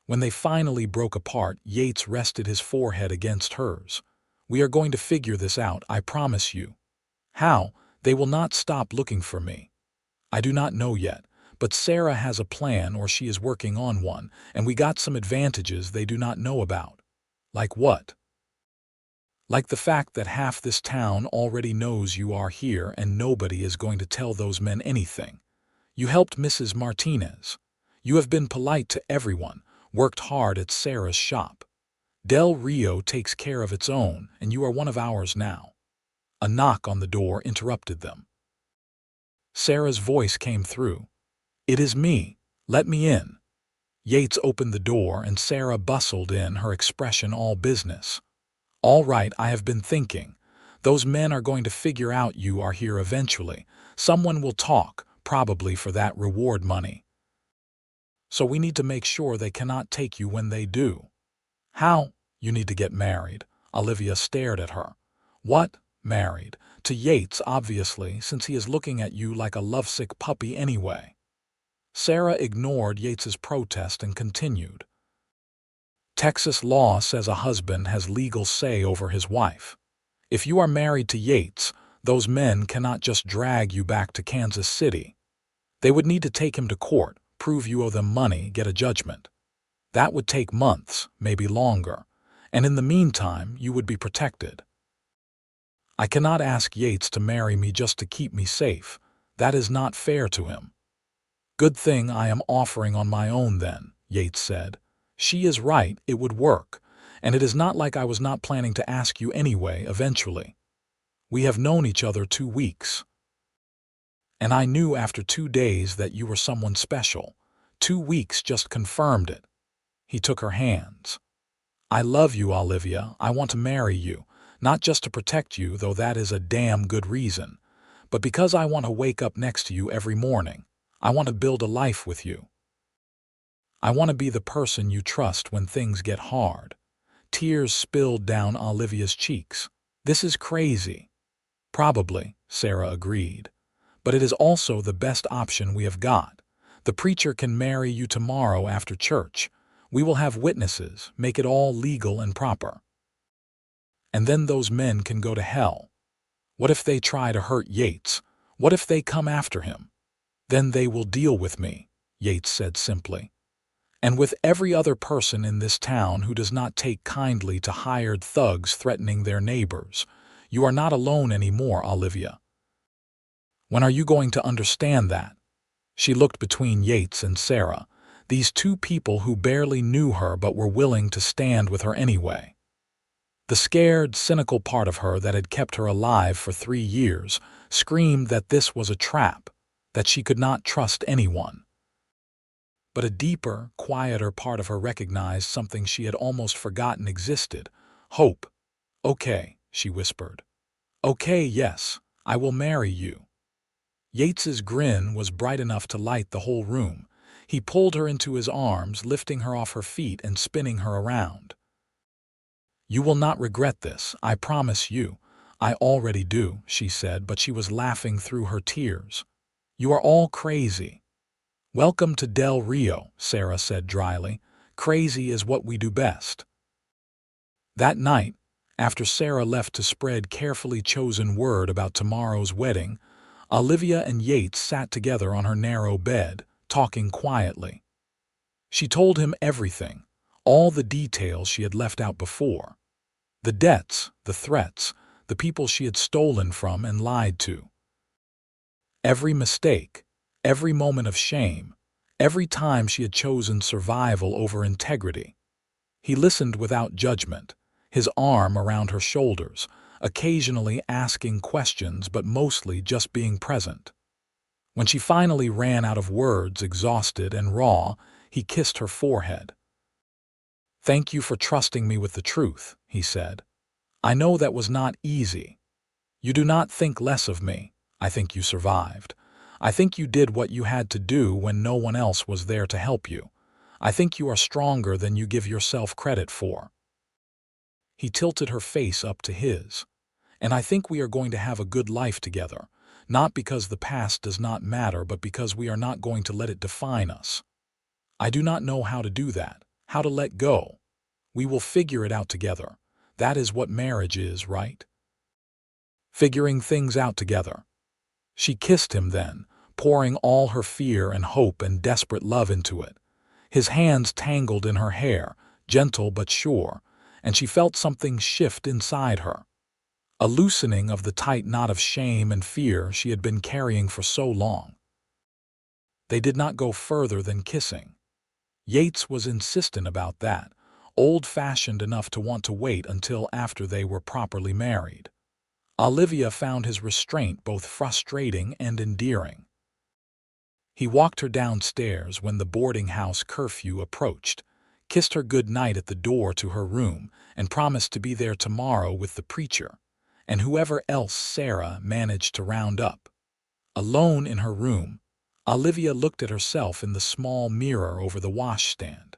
When they finally broke apart, Yates rested his forehead against hers. "We are going to figure this out, I promise you." "How?" "They will not stop looking for me. I do not know yet, but Sarah has a plan, or she is working on one, and we got some advantages they do not know about." "Like what?" "Like the fact that half this town already knows you are here and nobody is going to tell those men anything. You helped Mrs. Martinez. You have been polite to everyone, worked hard at Sarah's shop. Del Rio takes care of its own, and you are one of ours now." A knock on the door interrupted them. Sarah's voice came through. "It is me. Let me in." Yates opened the door and Sarah bustled in, her expression all business. "All right, I have been thinking. Those men are going to figure out you are here eventually. Someone will talk, probably for that reward money. So we need to make sure they cannot take you when they do." "How?" "You need to get married." Olivia stared at her. "What? Married? To Yates, obviously, since he is looking at you like a lovesick puppy anyway." Sarah ignored Yates's protest and continued. "Texas law says a husband has legal say over his wife. If you are married to Yates, those men cannot just drag you back to Kansas City. They would need to take him to court, prove you owe them money, get a judgment. That would take months, maybe longer, and in the meantime you would be protected. I cannot ask Yates to marry me just to keep me safe. That is not fair to him." "Good thing I am offering on my own then," Yates said. "She is right, it would work, and it is not like I was not planning to ask you anyway eventually. We have known each other 2 weeks. And I knew after 2 days that you were someone special. 2 weeks just confirmed it." He took her hands. "I love you, Olivia. I want to marry you, not just to protect you, though that is a damn good reason, but because I want to wake up next to you every morning. I want to build a life with you. I want to be the person you trust when things get hard." Tears spilled down Olivia's cheeks. "This is crazy." "Probably," Sarah agreed. "But it is also the best option we have got. The preacher can marry you tomorrow after church. We will have witnesses, make it all legal and proper. And then those men can go to hell. What if they try to hurt Yates? What if they come after him? Then they will deal with me," Yates said simply. "And with every other person in this town who does not take kindly to hired thugs threatening their neighbors. You are not alone anymore, Olivia. When are you going to understand that?" She looked between Yates and Sarah, these two people who barely knew her but were willing to stand with her anyway. The scared, cynical part of her that had kept her alive for 3 years screamed that this was a trap, that she could not trust anyone. But a deeper, quieter part of her recognized something she had almost forgotten existed: hope. "Okay," she whispered. "Okay, yes, I will marry you." Yates's grin was bright enough to light the whole room. He pulled her into his arms, lifting her off her feet and spinning her around. "You will not regret this, I promise you." "I already do," she said, but she was laughing through her tears. "You are all crazy." "Welcome to Del Rio," Sarah said dryly. "Crazy is what we do best." That night, after Sarah left to spread carefully chosen word about tomorrow's wedding, Olivia and Yates sat together on her narrow bed, talking quietly. She told him everything, all the details she had left out before. The debts, the threats, the people she had stolen from and lied to. Every mistake, every moment of shame, every time she had chosen survival over integrity. He listened without judgment, his arm around her shoulders, occasionally asking questions but mostly just being present. When she finally ran out of words, exhausted and raw, he kissed her forehead. "Thank you for trusting me with the truth," he said. "I know that was not easy. You do not think less of me. I think you survived. I think you did what you had to do when no one else was there to help you. I think you are stronger than you give yourself credit for." He tilted her face up to his. "And I think we are going to have a good life together, not because the past does not matter, but because we are not going to let it define us. I do not know how to do that, how to let go. We will figure it out together. That is what marriage is, right? Figuring things out together." She kissed him then, pouring all her fear and hope and desperate love into it. His hands tangled in her hair, gentle but sure, and she felt something shift inside her. A loosening of the tight knot of shame and fear she had been carrying for so long. They did not go further than kissing. Yates was insistent about that, old-fashioned enough to want to wait until after they were properly married. Olivia found his restraint both frustrating and endearing. He walked her downstairs when the boarding house curfew approached, kissed her good night at the door to her room, and promised to be there tomorrow with the preacher, and whoever else Sarah managed to round up. Alone in her room, Olivia looked at herself in the small mirror over the washstand.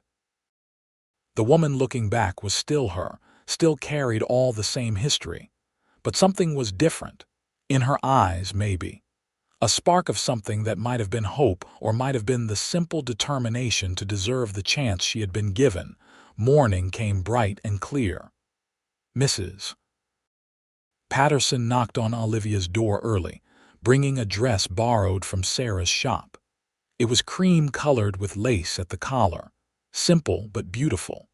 The woman looking back was still her, still carried all the same history, but something was different. In her eyes, maybe. A spark of something that might have been hope or might have been the simple determination to deserve the chance she had been given. Morning came bright and clear. Mrs. Patterson knocked on Olivia's door early, bringing a dress borrowed from Sarah's shop. It was cream-colored with lace at the collar, simple but beautiful.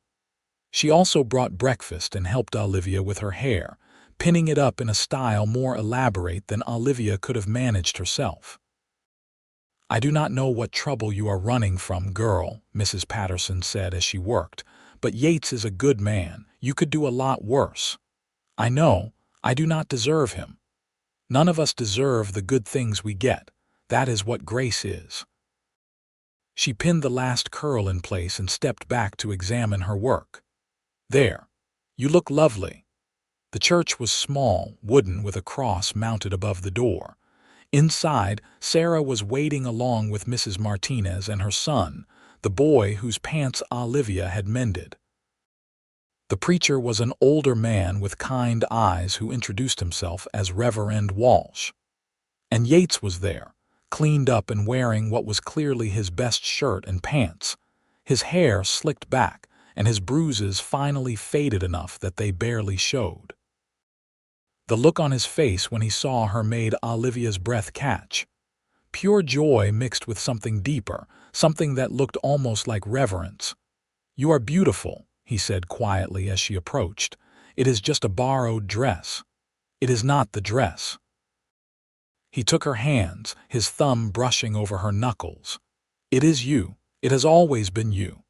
She also brought breakfast and helped Olivia with her hair, pinning it up in a style more elaborate than Olivia could have managed herself. "I do not know what trouble you are running from, girl," Mrs. Patterson said as she worked, "but Yates is a good man. You could do a lot worse. I know, I do not deserve him. None of us deserve the good things we get. That is what grace is." She pinned the last curl in place and stepped back to examine her work. "There. You look lovely." The church was small, wooden, with a cross mounted above the door. Inside, Sarah was waiting along with Mrs. Martinez and her son, the boy whose pants Olivia had mended. The preacher was an older man with kind eyes who introduced himself as Reverend Walsh. And Yates was there, cleaned up and wearing what was clearly his best shirt and pants, his hair slicked back, and his bruises finally faded enough that they barely showed. The look on his face when he saw her made Olivia's breath catch. Pure joy mixed with something deeper, something that looked almost like reverence. "You are beautiful," he said quietly as she approached. "It is just a borrowed dress. It is not the dress." He took her hands, his thumb brushing over her knuckles. "It is you. It has always been you."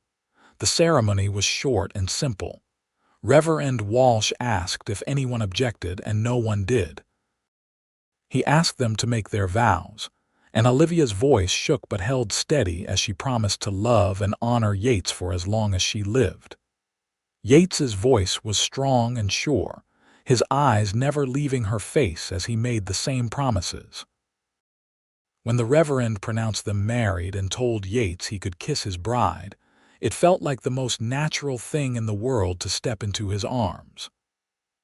The ceremony was short and simple. Reverend Walsh asked if anyone objected, and no one did. He asked them to make their vows, and Olivia's voice shook but held steady as she promised to love and honor Yates for as long as she lived. Yates's voice was strong and sure, his eyes never leaving her face as he made the same promises. When the Reverend pronounced them married and told Yates he could kiss his bride, it felt like the most natural thing in the world to step into his arms.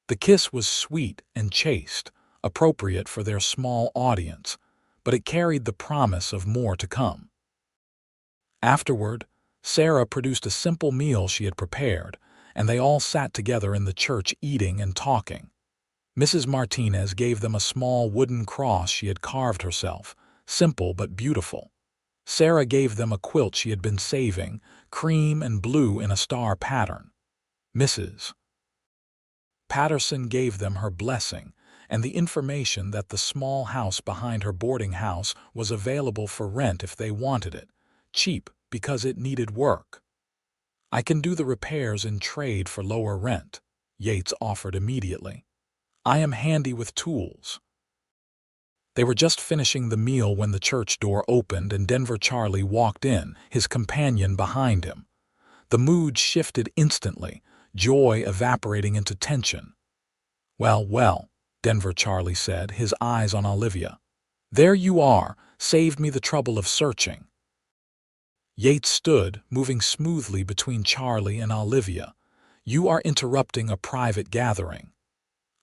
The kiss was sweet and chaste, appropriate for their small audience, but it carried the promise of more to come. Afterward, Sarah produced a simple meal she had prepared, and they all sat together in the church eating and talking. Mrs. Martinez gave them a small wooden cross she had carved herself, simple but beautiful. Sarah gave them a quilt she had been saving, cream and blue in a star pattern. Mrs. Patterson gave them her blessing and the information that the small house behind her boarding house was available for rent if they wanted it, cheap because it needed work. "I can do the repairs in trade for lower rent," Yates offered immediately. "I am handy with tools." They were just finishing the meal when the church door opened and Denver Charlie walked in, his companion behind him. The mood shifted instantly, joy evaporating into tension. "Well, well," Denver Charlie said, his eyes on Olivia. "There you are, saved me the trouble of searching." Yates stood, moving smoothly between Charlie and Olivia. "You are interrupting a private gathering."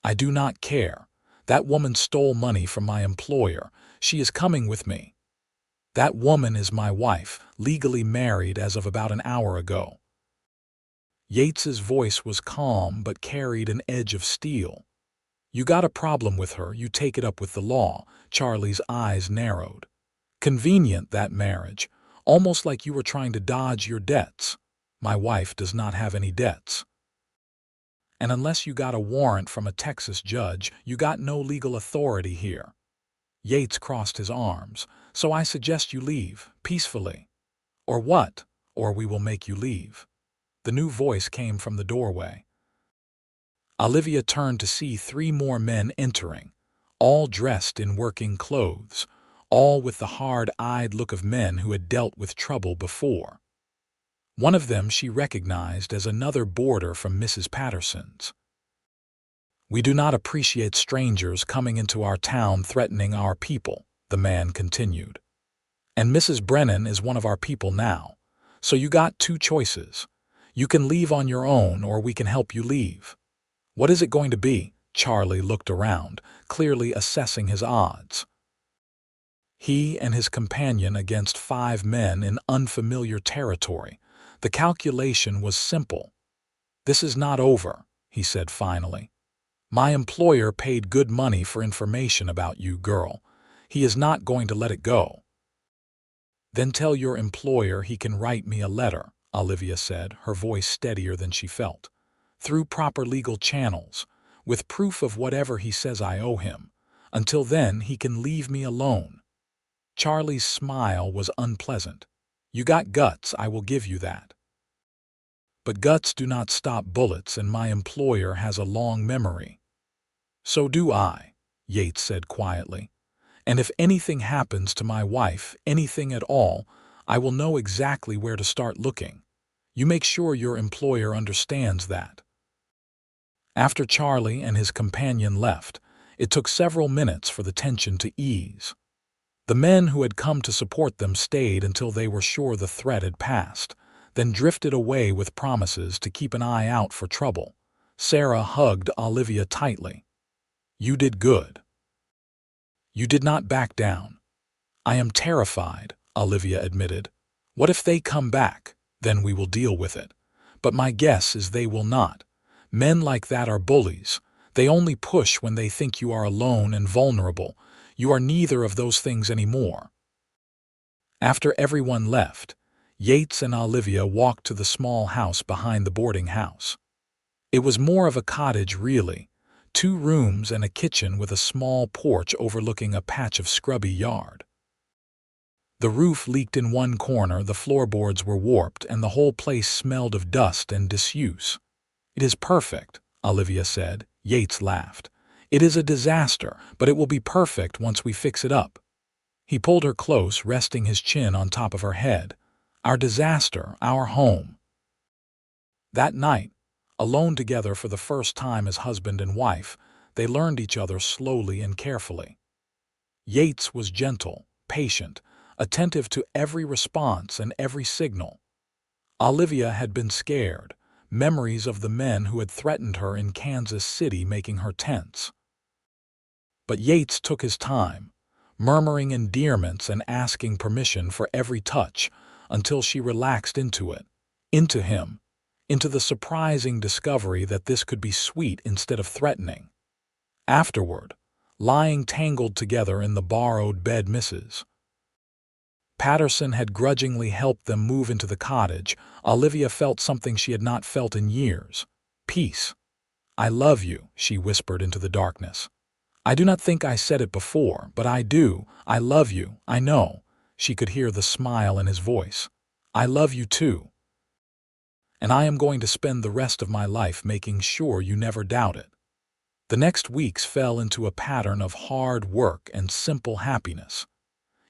"I do not care. That woman stole money from my employer. She is coming with me." "That woman is my wife, legally married as of about an hour ago." Yates's voice was calm but carried an edge of steel. "You got a problem with her, you take it up with the law." Charlie's eyes narrowed. "Convenient, that marriage. Almost like you were trying to dodge your debts." "My wife does not have any debts." "And unless you got a warrant from a Texas judge, you got no legal authority here." Yates crossed his arms. "So I suggest you leave, peacefully." "Or what? Or we will make you leave." The new voice came from the doorway. Olivia turned to see 3 more men entering, all dressed in working clothes, all with the hard-eyed look of men who had dealt with trouble before. One of them she recognized as another boarder from Mrs. Patterson's. "We do not appreciate strangers coming into our town threatening our people," the man continued. "And Mrs. Brennan is one of our people now, so you got 2 choices. You can leave on your own or we can help you leave. What is it going to be?" Charlie looked around, clearly assessing his odds. He and his companion against 5 men in unfamiliar territory. The calculation was simple. "This is not over," he said finally. "My employer paid good money for information about you, girl. He is not going to let it go." "Then tell your employer he can write me a letter," Olivia said, her voice steadier than she felt. "Through proper legal channels, with proof of whatever he says I owe him. Until then, he can leave me alone." Charlie's smile was unpleasant. "You got guts, I will give you that. But guts do not stop bullets, and my employer has a long memory." "So do I," Yates said quietly. "And if anything happens to my wife, anything at all, I will know exactly where to start looking. You make sure your employer understands that." After Charlie and his companion left, it took several minutes for the tension to ease. The men who had come to support them stayed until they were sure the threat had passed, then drifted away with promises to keep an eye out for trouble. Sarah hugged Olivia tightly. "You did good. You did not back down." "I am terrified," Olivia admitted. "What if they come back? Then we will deal with it. But my guess is they will not. Men like that are bullies. They only push when they think you are alone and vulnerable. You are neither of those things anymore." After everyone left, Yates and Olivia walked to the small house behind the boarding house. It was more of a cottage, really. 2 rooms and a kitchen with a small porch overlooking a patch of scrubby yard. The roof leaked in one corner, the floorboards were warped, and the whole place smelled of dust and disuse. "It is perfect," Olivia said. Yates laughed. "It is a disaster, but it will be perfect once we fix it up." He pulled her close, resting his chin on top of her head. "Our disaster, our home." That night, alone together for the first time as husband and wife, they learned each other slowly and carefully. Yates was gentle, patient, attentive to every response and every signal. Olivia had been scared, memories of the men who had threatened her in Kansas City making her tense. But Yates took his time, murmuring endearments and asking permission for every touch, until she relaxed into it, into him, into the surprising discovery that this could be sweet instead of threatening. Afterward, lying tangled together in the borrowed bed, Mrs. Patterson had grudgingly helped them move into the cottage. Olivia felt something she had not felt in years. Peace. "I love you," she whispered into the darkness. "I do not think I said it before, but I do. I love you, I know." She could hear the smile in his voice. "I love you too. And I am going to spend the rest of my life making sure you never doubt it." The next weeks fell into a pattern of hard work and simple happiness.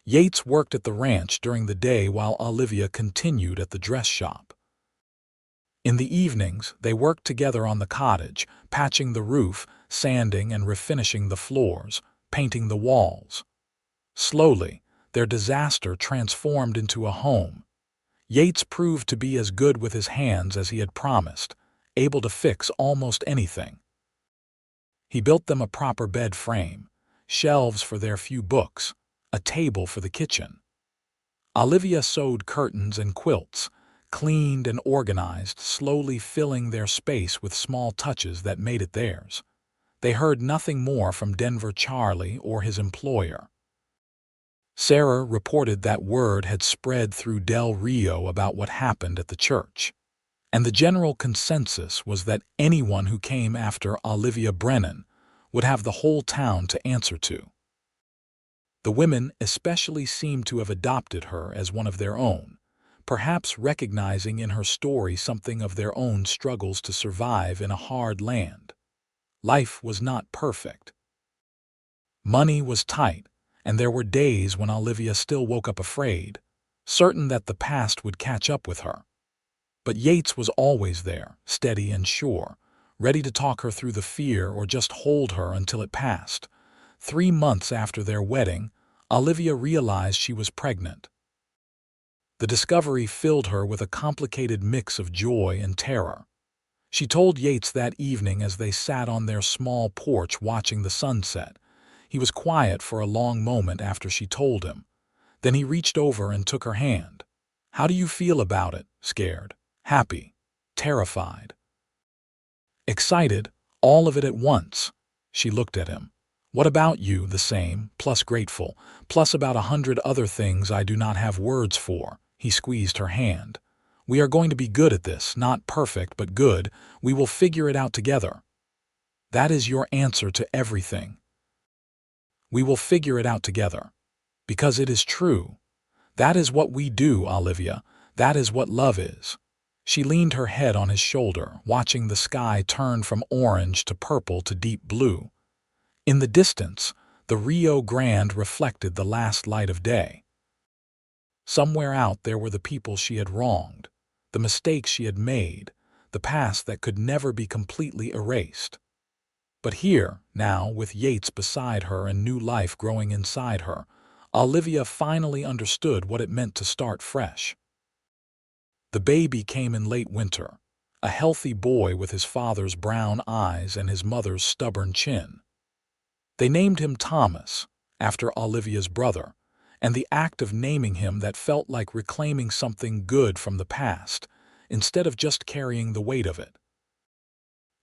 Yates worked at the ranch during the day while Olivia continued at the dress shop. In the evenings, they worked together on the cottage, patching the roof, sanding and refinishing the floors, painting the walls. Slowly, their disaster transformed into a home. Yates proved to be as good with his hands as he had promised, able to fix almost anything. He built them a proper bed frame, shelves for their few books, a table for the kitchen. Olivia sewed curtains and quilts, cleaned and organized, slowly filling their space with small touches that made it theirs. They heard nothing more from Denver Charlie or his employer. Sarah reported that word had spread through Del Rio about what happened at the church, and the general consensus was that anyone who came after Olivia Brennan would have the whole town to answer to. The women especially seemed to have adopted her as one of their own, perhaps recognizing in her story something of their own struggles to survive in a hard land. Life was not perfect. Money was tight, and there were days when Olivia still woke up afraid, certain that the past would catch up with her. But Yates was always there, steady and sure, ready to talk her through the fear or just hold her until it passed. 3 months after their wedding, Olivia realized she was pregnant. The discovery filled her with a complicated mix of joy and terror. She told Yates that evening as they sat on their small porch watching the sunset. He was quiet for a long moment after she told him. Then he reached over and took her hand. "How do you feel about it? Scared? Happy? Terrified?" "Excited, all of it at once." She looked at him. "What about you? The same, plus grateful, plus about 100 other things I do not have words for." He squeezed her hand. "We are going to be good at this, not perfect, but good. We will figure it out together." "That is your answer to everything." "We will figure it out together." Because it is true. That is what we do, Olivia. That is what love is. She leaned her head on his shoulder, watching the sky turn from orange to purple to deep blue. In the distance, the Rio Grande reflected the last light of day. Somewhere out there were the people she had wronged, the mistakes she had made, the past that could never be completely erased. But here, now, with Yates beside her and new life growing inside her, Olivia finally understood what it meant to start fresh. The baby came in late winter, a healthy boy with his father's brown eyes and his mother's stubborn chin. They named him Thomas, after Olivia's brother, and the act of naming him that felt like reclaiming something good from the past, instead of just carrying the weight of it.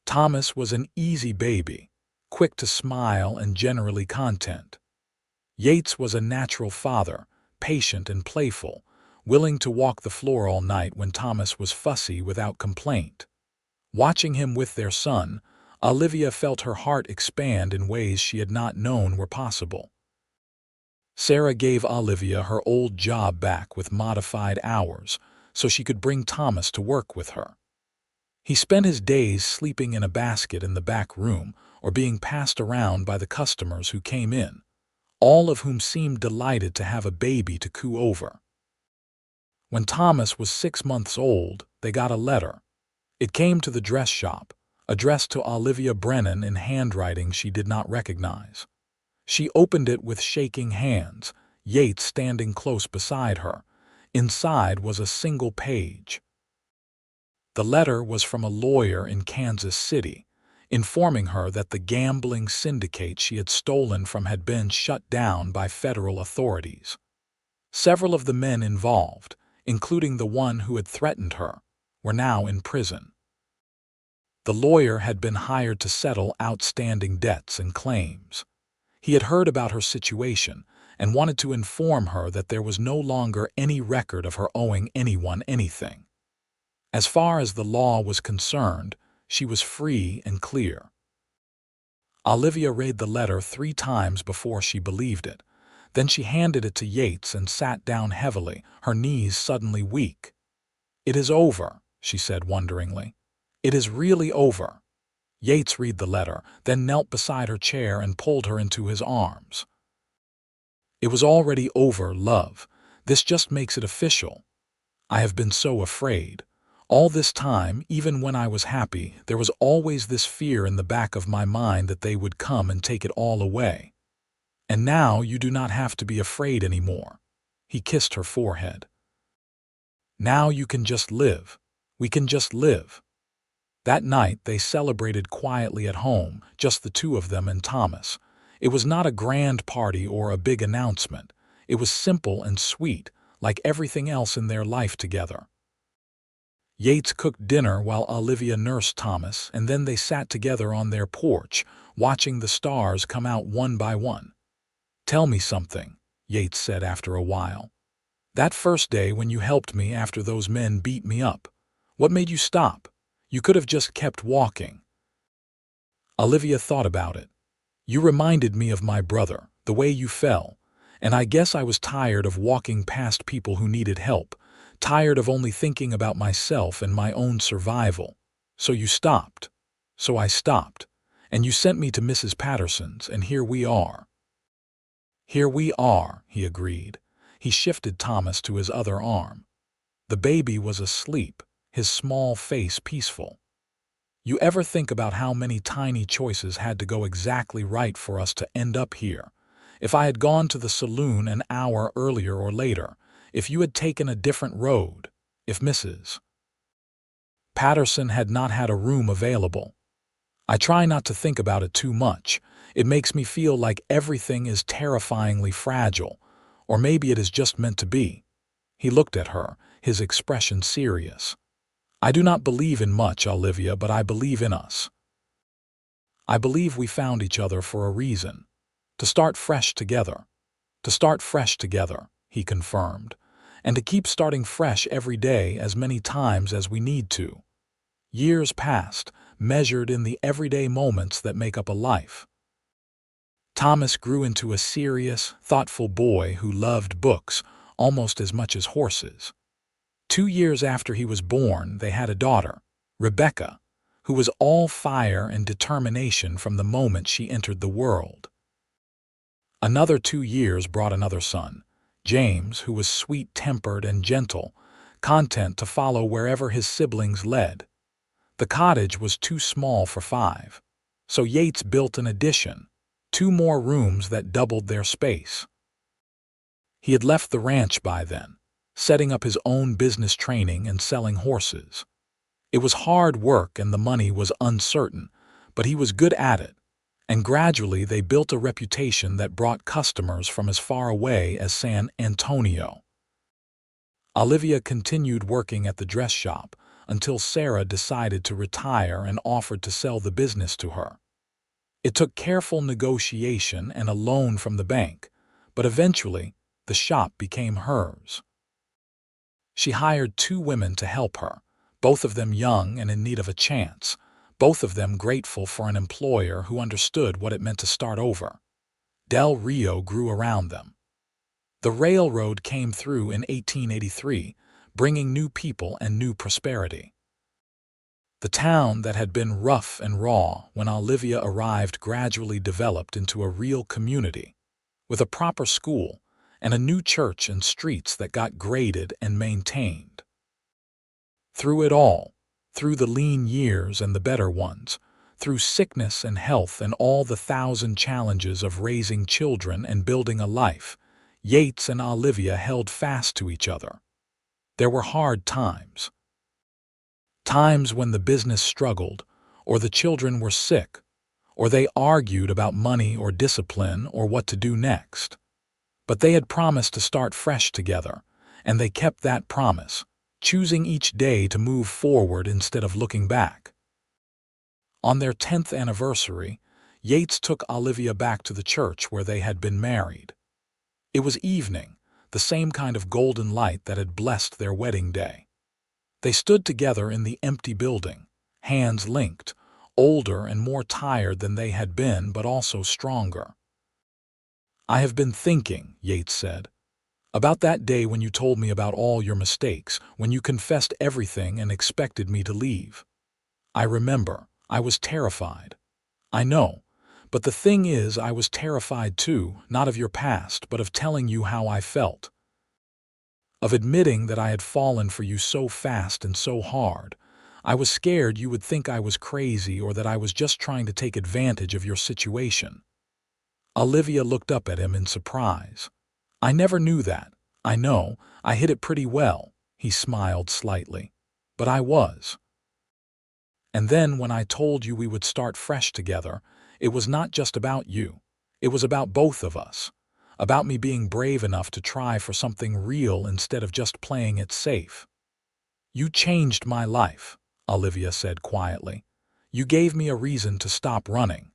Thomas was an easy baby, quick to smile and generally content. Yates was a natural father, patient and playful, willing to walk the floor all night when Thomas was fussy without complaint. Watching him with their son, Olivia felt her heart expand in ways she had not known were possible. Sarah gave Olivia her old job back with modified hours so she could bring Thomas to work with her. He spent his days sleeping in a basket in the back room or being passed around by the customers who came in, all of whom seemed delighted to have a baby to coo over. When Thomas was 6 months old, they got a letter. It came to the dress shop, addressed to Olivia Brennan in handwriting she did not recognize. She opened it with shaking hands, Yates standing close beside her. Inside was a single page. The letter was from a lawyer in Kansas City, informing her that the gambling syndicate she had stolen from had been shut down by federal authorities. Several of the men involved, including the one who had threatened her, were now in prison. The lawyer had been hired to settle outstanding debts and claims. He had heard about her situation and wanted to inform her that there was no longer any record of her owing anyone anything. As far as the law was concerned, she was free and clear. Olivia read the letter 3 times before she believed it. Then she handed it to Yates and sat down heavily, her knees suddenly weak. "It is over," she said wonderingly. "It is really over." Yates read the letter, then knelt beside her chair and pulled her into his arms. "It was already over, love. This just makes it official. I have been so afraid. All this time, even when I was happy, there was always this fear in the back of my mind that they would come and take it all away. And now you do not have to be afraid anymore." He kissed her forehead. "Now you can just live. We can just live." That night they celebrated quietly at home, just the two of them and Thomas. It was not a grand party or a big announcement. It was simple and sweet, like everything else in their life together. Yates cooked dinner while Olivia nursed Thomas, and then they sat together on their porch, watching the stars come out one by one. "Tell me something," Yates said after a while. "That first day when you helped me after those men beat me up, what made you stop? You could have just kept walking." Olivia thought about it. "You reminded me of my brother, the way you fell, and I guess I was tired of walking past people who needed help, tired of only thinking about myself and my own survival. So you stopped. So I stopped. And you sent me to Mrs. Patterson's, and here we are." "Here we are," he agreed. He shifted Thomas to his other arm. The baby was asleep, his small face peaceful. "You ever think about how many tiny choices had to go exactly right for us to end up here? If I had gone to the saloon an hour earlier or later, if you had taken a different road, if Mrs. Patterson had not had a room available. I try not to think about it too much. It makes me feel like everything is terrifyingly fragile, or maybe it is just meant to be." He looked at her, his expression serious. "I do not believe in much, Olivia, but I believe in us. I believe we found each other for a reason. To start fresh together. To start fresh together," he confirmed, "and to keep starting fresh every day as many times as we need to." Years passed, measured in the everyday moments that make up a life. Thomas grew into a serious, thoughtful boy who loved books almost as much as horses. 2 years after he was born, they had a daughter, Rebecca, who was all fire and determination from the moment she entered the world. Another 2 years brought another son, James, who was sweet-tempered and gentle, content to follow wherever his siblings led. The cottage was too small for 5, so Yates built an addition, 2 more rooms that doubled their space. He had left the ranch by then, setting up his own business training and selling horses. It was hard work and the money was uncertain, but he was good at it, and gradually they built a reputation that brought customers from as far away as San Antonio. Olivia continued working at the dress shop until Sarah decided to retire and offered to sell the business to her. It took careful negotiation and a loan from the bank, but eventually the shop became hers. She hired 2 women to help her, both of them young and in need of a chance, both of them grateful for an employer who understood what it meant to start over. Del Rio grew around them. The railroad came through in 1883, bringing new people and new prosperity. The town that had been rough and raw when Olivia arrived gradually developed into a real community, with a proper school and a new church and streets that got graded and maintained. Through it all, through the lean years and the better ones, through sickness and health and all the 1,000 challenges of raising children and building a life, Yates and Olivia held fast to each other. There were hard times. Times when the business struggled, or the children were sick, or they argued about money or discipline or what to do next. But they had promised to start fresh together, and they kept that promise, choosing each day to move forward instead of looking back. On their 10th anniversary, Yates took Olivia back to the church where they had been married. It was evening, the same kind of golden light that had blessed their wedding day. They stood together in the empty building, hands linked, older and more tired than they had been, but also stronger. "I have been thinking," Yates said, "about that day when you told me about all your mistakes, when you confessed everything and expected me to leave. I remember, I was terrified. I know. But the thing is, I was terrified too, not of your past, but of telling you how I felt. Of admitting that I had fallen for you so fast and so hard. I was scared you would think I was crazy or that I was just trying to take advantage of your situation." Olivia looked up at him in surprise. "I never knew that. I know, I hid it pretty well," he smiled slightly. "But I was. And then when I told you we would start fresh together, it was not just about you. It was about both of us. About me being brave enough to try for something real instead of just playing it safe. You changed my life," Olivia said quietly. "You gave me a reason to stop running.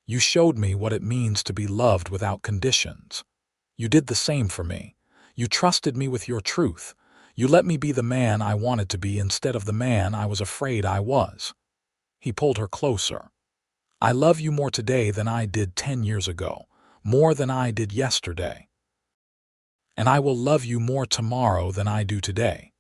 You showed me what it means to be loved without conditions. You did the same for me. You trusted me with your truth. You let me be the man I wanted to be instead of the man I was afraid I was." He pulled her closer. "I love you more today than I did 10 years ago, more than I did yesterday. and I will love you more tomorrow than I do today."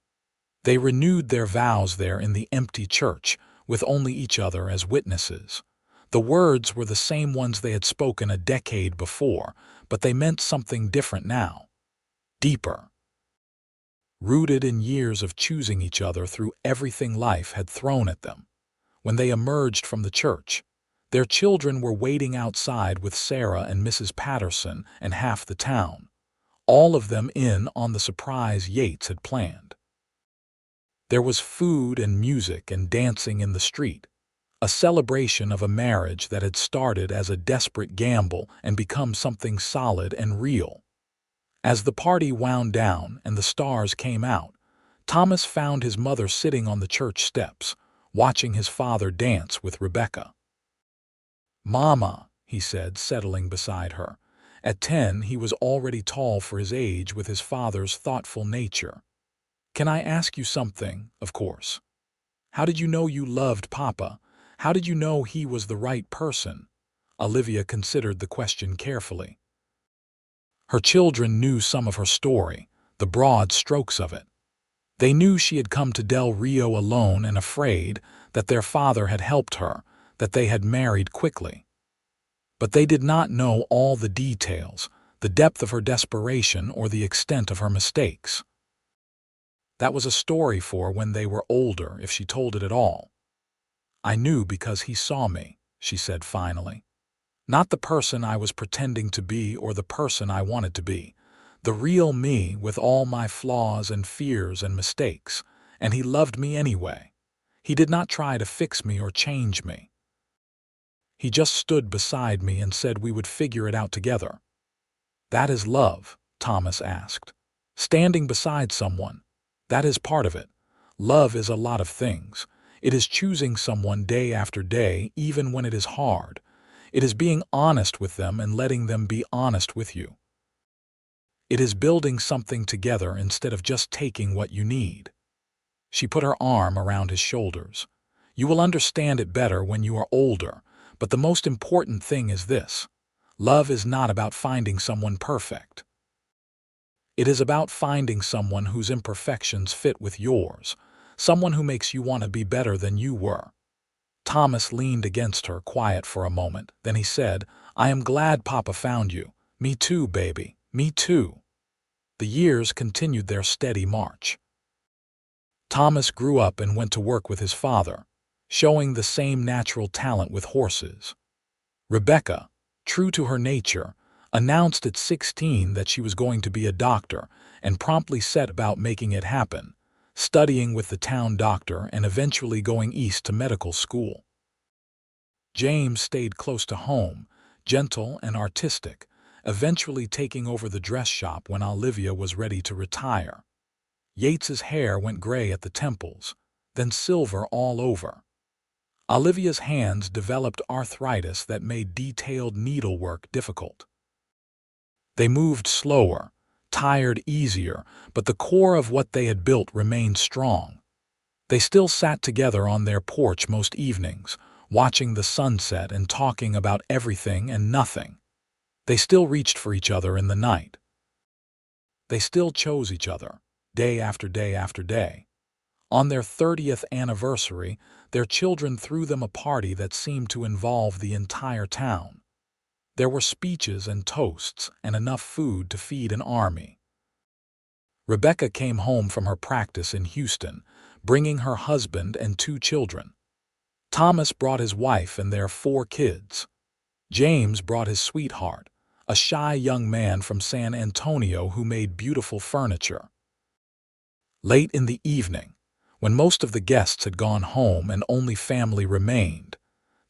They renewed their vows there in the empty church, with only each other as witnesses. The words were the same ones they had spoken a decade before, but they meant something different now. Deeper. Rooted in years of choosing each other through everything life had thrown at them. When they emerged from the church, their children were waiting outside with Sarah and Mrs. Patterson and half the town, all of them in on the surprise Yates had planned. There was food and music and dancing in the street, a celebration of a marriage that had started as a desperate gamble and become something solid and real. As the party wound down and the stars came out, Thomas found his mother sitting on the church steps, watching his father dance with Rebecca. "Mama," he said, settling beside her. At 10, he was already tall for his age with his father's thoughtful nature. "Can I ask you something, of course? How did you know you loved Papa? How did you know he was the right person?" Olivia considered the question carefully. Her children knew some of her story, the broad strokes of it. They knew she had come to Del Rio alone and afraid, that their father had helped her, that they had married quickly. But they did not know all the details, the depth of her desperation or the extent of her mistakes. That was a story for when they were older, if she told it at all. "I knew because he saw me," she said finally. "Not the person I was pretending to be or the person I wanted to be. The real me with all my flaws and fears and mistakes. And he loved me anyway. He did not try to fix me or change me. He just stood beside me and said we would figure it out together." "That is love?" Thomas asked. "Standing beside someone. That is part of it. Love is a lot of things. It is choosing someone day after day, even when it is hard. It is being honest with them and letting them be honest with you. It is building something together instead of just taking what you need." She put her arm around his shoulders. "You will understand it better when you are older, but the most important thing is this. Love is not about finding someone perfect. It is about finding someone whose imperfections fit with yours, someone who makes you want to be better than you were." Thomas leaned against her, quiet for a moment. Then he said, "I am glad Papa found you. Me too, baby. Me too." The years continued their steady march. Thomas grew up and went to work with his father, showing the same natural talent with horses. Rebecca, true to her nature, announced at 16 that she was going to be a doctor and promptly set about making it happen, studying with the town doctor and eventually going east to medical school. James stayed close to home, gentle and artistic, eventually taking over the dress shop when Olivia was ready to retire. Yates's hair went gray at the temples, then silver all over. Olivia's hands developed arthritis that made detailed needlework difficult. They moved slower, tired easier, but the core of what they had built remained strong. They still sat together on their porch most evenings, watching the sunset and talking about everything and nothing. They still reached for each other in the night. They still chose each other, day after day after day. On their 30th anniversary, their children threw them a party that seemed to involve the entire town. There were speeches and toasts and enough food to feed an army. Rebecca came home from her practice in Houston, bringing her husband and 2 children. Thomas brought his wife and their 4 kids. James brought his sweetheart, a shy young man from San Antonio who made beautiful furniture. Late in the evening, when most of the guests had gone home and only family remained,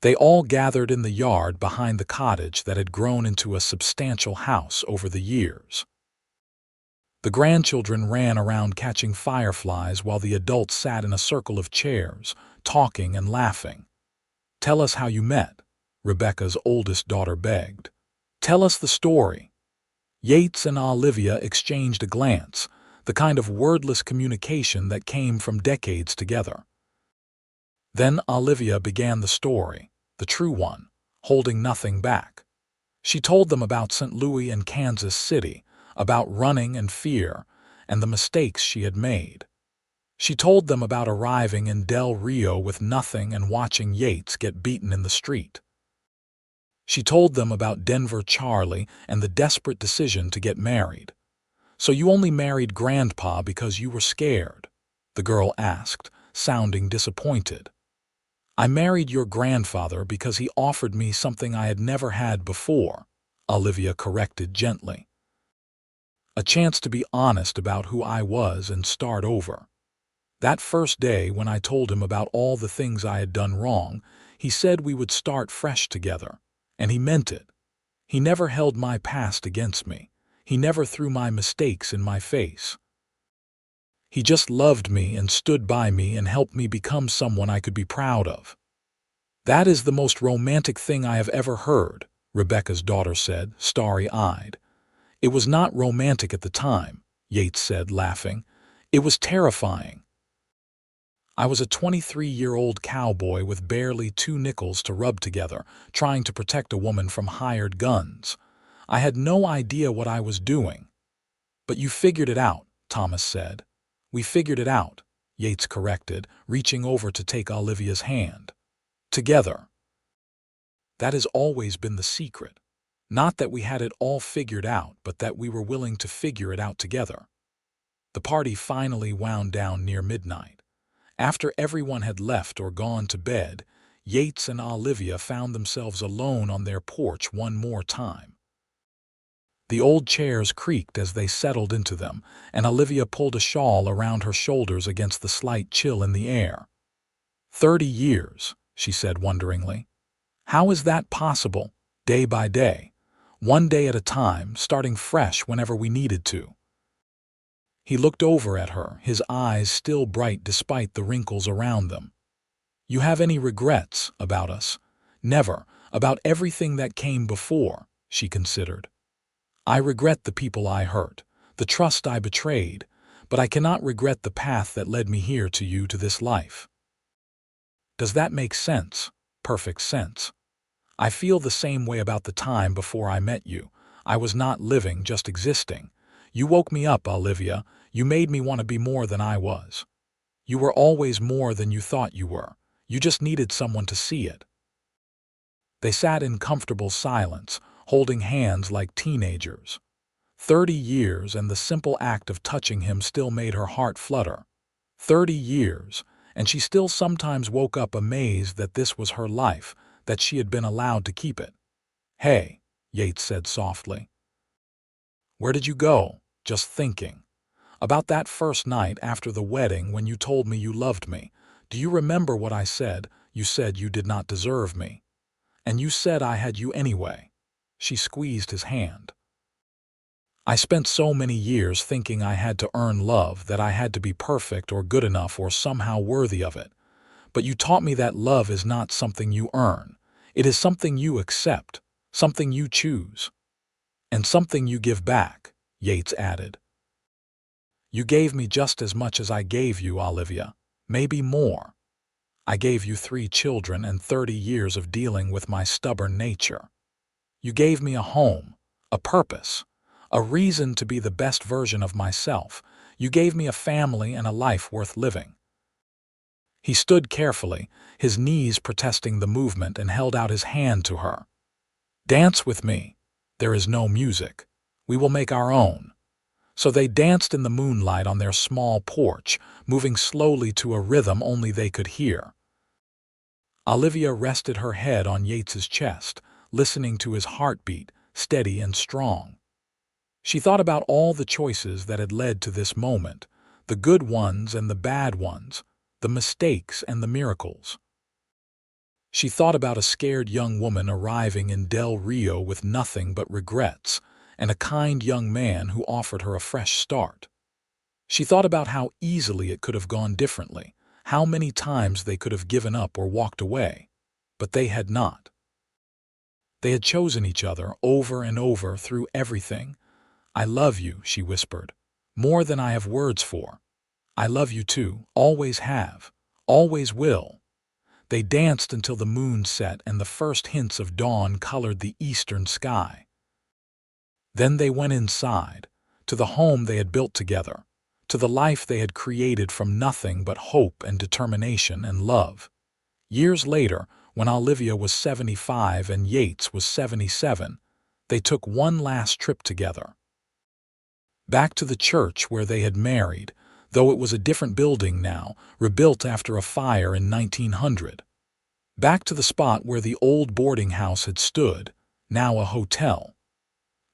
they all gathered in the yard behind the cottage that had grown into a substantial house over the years. The grandchildren ran around catching fireflies while the adults sat in a circle of chairs, talking and laughing. "Tell us how you met," Rebecca's oldest daughter begged. "Tell us the story." Yates and Olivia exchanged a glance, the kind of wordless communication that came from decades together. Then Olivia began the story, the true one, holding nothing back. She told them about St. Louis and Kansas City, about running and fear, and the mistakes she had made. She told them about arriving in Del Rio with nothing and watching Yates get beaten in the street. She told them about Denver Charlie and the desperate decision to get married. "So you only married Grandpa because you were scared?" the girl asked, sounding disappointed. "I married your grandfather because he offered me something I had never had before," Olivia corrected gently. "A chance to be honest about who I was and start over. That first day when I told him about all the things I had done wrong, he said we would start fresh together. And he meant it. He never held my past against me. He never threw my mistakes in my face. He just loved me and stood by me and helped me become someone I could be proud of." "That is the most romantic thing I have ever heard," Rebecca's daughter said, starry-eyed. "It was not romantic at the time," Yates said, laughing. "It was terrifying. I was a 23-year-old cowboy with barely 2 nickels to rub together, trying to protect a woman from hired guns. I had no idea what I was doing." "But you figured it out," Thomas said. "We figured it out," Yates corrected, reaching over to take Olivia's hand. "Together. That has always been the secret. Not that we had it all figured out, but that we were willing to figure it out together." The party finally wound down near midnight. After everyone had left or gone to bed, Yates and Olivia found themselves alone on their porch one more time. The old chairs creaked as they settled into them, and Olivia pulled a shawl around her shoulders against the slight chill in the air. 30 years, she said wonderingly. How is that possible, day by day, one day at a time, starting fresh whenever we needed to? He looked over at her, his eyes still bright despite the wrinkles around them. "You have any regrets about us?" "Never, about everything that came before," she considered. "I regret the people I hurt, the trust I betrayed, but I cannot regret the path that led me here to you, to this life." "Does that make sense?" "Perfect sense. I feel the same way about the time before I met you. I was not living, just existing. You woke me up, Olivia. You made me want to be more than I was. You were always more than you thought you were. You just needed someone to see it." They sat in comfortable silence, holding hands like teenagers. 30 years, and the simple act of touching him still made her heart flutter. 30 years, and she still sometimes woke up amazed that this was her life, that she had been allowed to keep it. "Hey," Yates said softly. "Where did you go?" "Just thinking. About that first night after the wedding when you told me you loved me. Do you remember what I said? You said you did not deserve me. And you said I had you anyway." She squeezed his hand. "I spent so many years thinking I had to earn love, that I had to be perfect or good enough or somehow worthy of it. But you taught me that love is not something you earn. It is something you accept, something you choose. And something you give back," Yates added. "You gave me just as much as I gave you, Olivia, maybe more. I gave you 3 children and 30 years of dealing with my stubborn nature. You gave me a home, a purpose, a reason to be the best version of myself. You gave me a family and a life worth living." He stood carefully, his knees protesting the movement, and held out his hand to her. "Dance with me. There is no music. We will make our own." So they danced in the moonlight on their small porch, moving slowly to a rhythm only they could hear. Olivia rested her head on Yates's chest, listening to his heartbeat, steady and strong. She thought about all the choices that had led to this moment, the good ones and the bad ones, the mistakes and the miracles. She thought about a scared young woman arriving in Del Rio with nothing but regrets, and a kind young man who offered her a fresh start. She thought about how easily it could have gone differently, how many times they could have given up or walked away. But they had not. They had chosen each other over and over through everything. "I love you," she whispered, "more than I have words for. I love you too, always have, always will." They danced until the moon set and the first hints of dawn colored the eastern sky. Then they went inside. to the home they had built together, to the life they had created from nothing but hope and determination and love. Years later, when Olivia was 75 and Yates was 77, they took one last trip together. Back to the church where they had married, though it was a different building now, rebuilt after a fire in 1900. Back to the spot where the old boarding house had stood, now a hotel.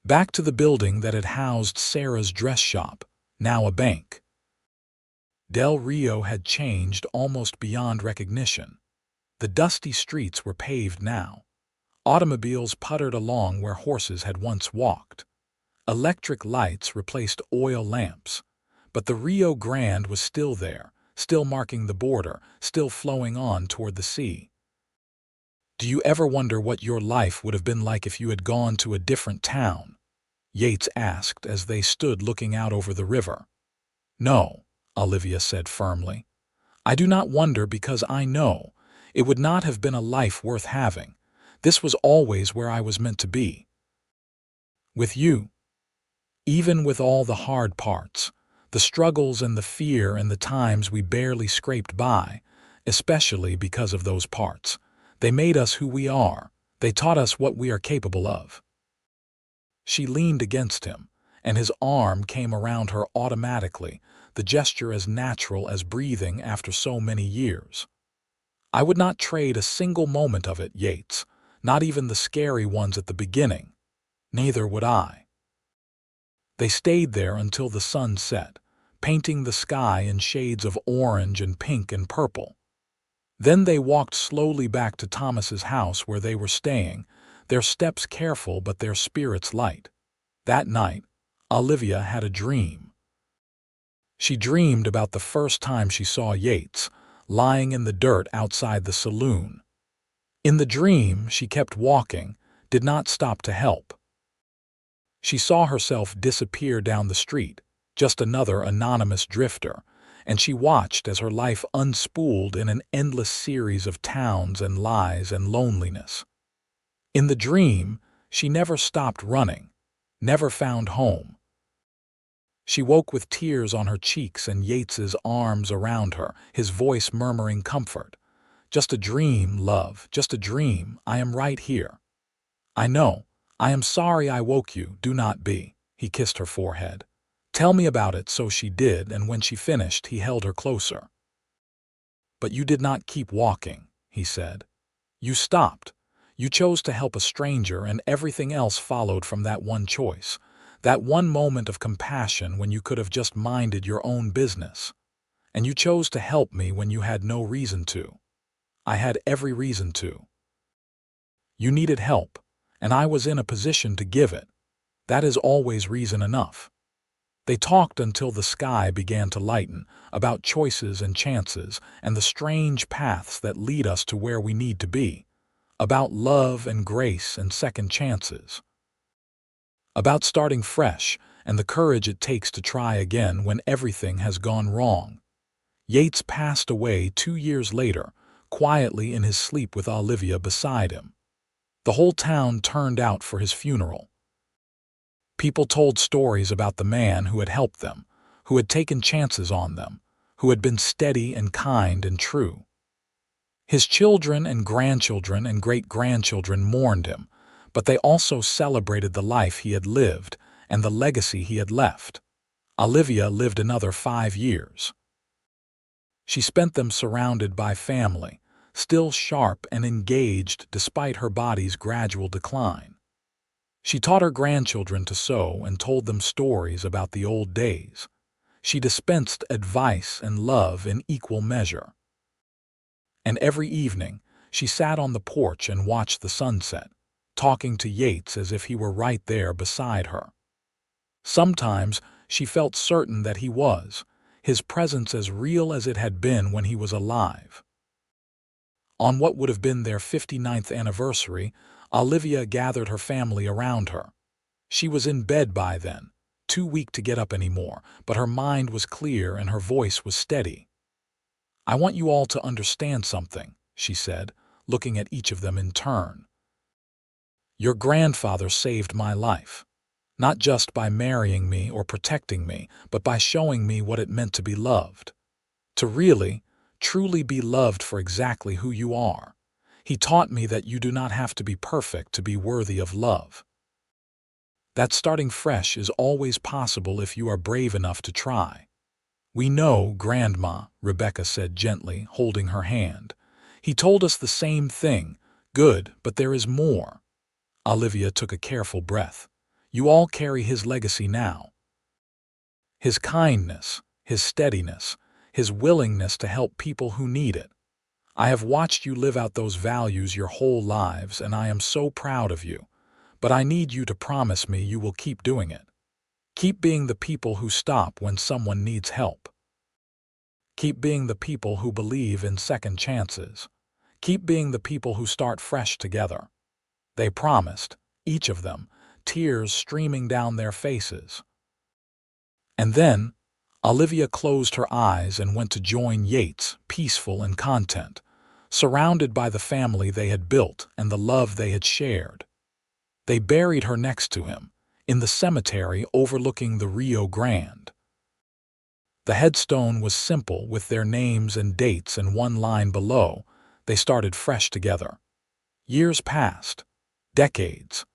Back to the building that had housed Sarah's dress shop, now a bank. Del Rio had changed almost beyond recognition. The dusty streets were paved now. Automobiles puttered along where horses had once walked. Electric lights replaced oil lamps. But the Rio Grande was still there, still marking the border, still flowing on toward the sea. Do you ever wonder what your life would have been like if you had gone to a different town? Yates asked as they stood looking out over the river. No, Olivia said firmly. I do not wonder because I know it would not have been a life worth having. This was always where I was meant to be. With you. Even with all the hard parts, the struggles and the fear and the times we barely scraped by, especially because of those parts, they made us who we are. They taught us what we are capable of. She leaned against him, and his arm came around her automatically, the gesture as natural as breathing after so many years. I would not trade a single moment of it, Yates, not even the scary ones at the beginning. Neither would I. They stayed there until the sun set, painting the sky in shades of orange and pink and purple. Then they walked slowly back to Thomas's house where they were staying, their steps careful but their spirits light. That night, Olivia had a dream. She dreamed about the first time she saw Yates, lying in the dirt outside the saloon. In the dream, she kept walking, did not stop to help. She saw herself disappear down the street, just another anonymous drifter, and she watched as her life unspooled in an endless series of towns and lies and loneliness. In the dream, she never stopped running, never found home. She woke with tears on her cheeks and Yates's arms around her, his voice murmuring comfort. Just a dream, love, just a dream. I am right here. I know. I am sorry I woke you. Do not be. He kissed her forehead. Tell me about it. So she did, and when she finished, he held her closer. But you did not keep walking, he said. You stopped. You chose to help a stranger, and everything else followed from that one choice. That one moment of compassion when you could have just minded your own business. And you chose to help me when you had no reason to. I had every reason to. You needed help, and I was in a position to give it. That is always reason enough. They talked until the sky began to lighten, about choices and chances, and the strange paths that lead us to where we need to be, about love and grace and second chances, about starting fresh and the courage it takes to try again when everything has gone wrong. Yates passed away 2 years later, quietly in his sleep with Olivia beside him. The whole town turned out for his funeral. People told stories about the man who had helped them, who had taken chances on them, who had been steady and kind and true. His children and grandchildren and great-grandchildren mourned him, but they also celebrated the life he had lived and the legacy he had left. Olivia lived another 5 years. She spent them surrounded by family, still sharp and engaged despite her body's gradual decline. She taught her grandchildren to sew and told them stories about the old days. She dispensed advice and love in equal measure. And every evening, she sat on the porch and watched the sunset, talking to Yates as if he were right there beside her. Sometimes she felt certain that he was, his presence as real as it had been when he was alive. On what would have been their 59th anniversary, Olivia gathered her family around her. She was in bed by then, too weak to get up anymore, but her mind was clear and her voice was steady. I want you all to understand something, she said, looking at each of them in turn. Your grandfather saved my life. not just by marrying me or protecting me, but by showing me what it meant to be loved. To really, truly be loved for exactly who you are. He taught me that you do not have to be perfect to be worthy of love. That starting fresh is always possible if you are brave enough to try. We know, Grandma, Rebecca said gently, holding her hand. He told us the same thing. Good, but there is more. Olivia took a careful breath. You all carry his legacy now. His kindness, his steadiness, his willingness to help people who need it. I have watched you live out those values your whole lives, and I am so proud of you. But I need you to promise me you will keep doing it. Keep being the people who stop when someone needs help. Keep being the people who believe in second chances. Keep being the people who start fresh together. They promised, each of them, tears streaming down their faces. And then, Olivia closed her eyes and went to join Yates, peaceful and content, surrounded by the family they had built and the love they had shared. They buried her next to him, in the cemetery overlooking the Rio Grande. The headstone was simple, with their names and dates and one line below. They started fresh together. Years passed. Decades.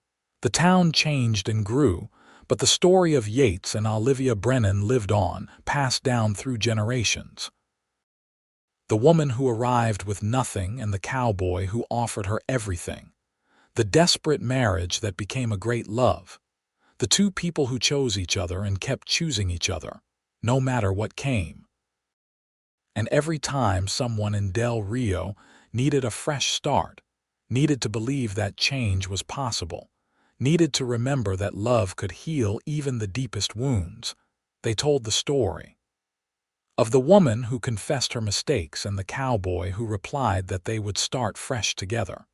The town changed and grew, but the story of Yates and Olivia Brennan lived on, passed down through generations. The woman who arrived with nothing and the cowboy who offered her everything. The desperate marriage that became a great love. The two people who chose each other and kept choosing each other, no matter what came. And every time someone in Del Rio needed a fresh start, needed to believe that change was possible, needed to remember that love could heal even the deepest wounds, they told the story. Of the woman who confessed her mistakes and the cowboy who replied that they would start fresh together.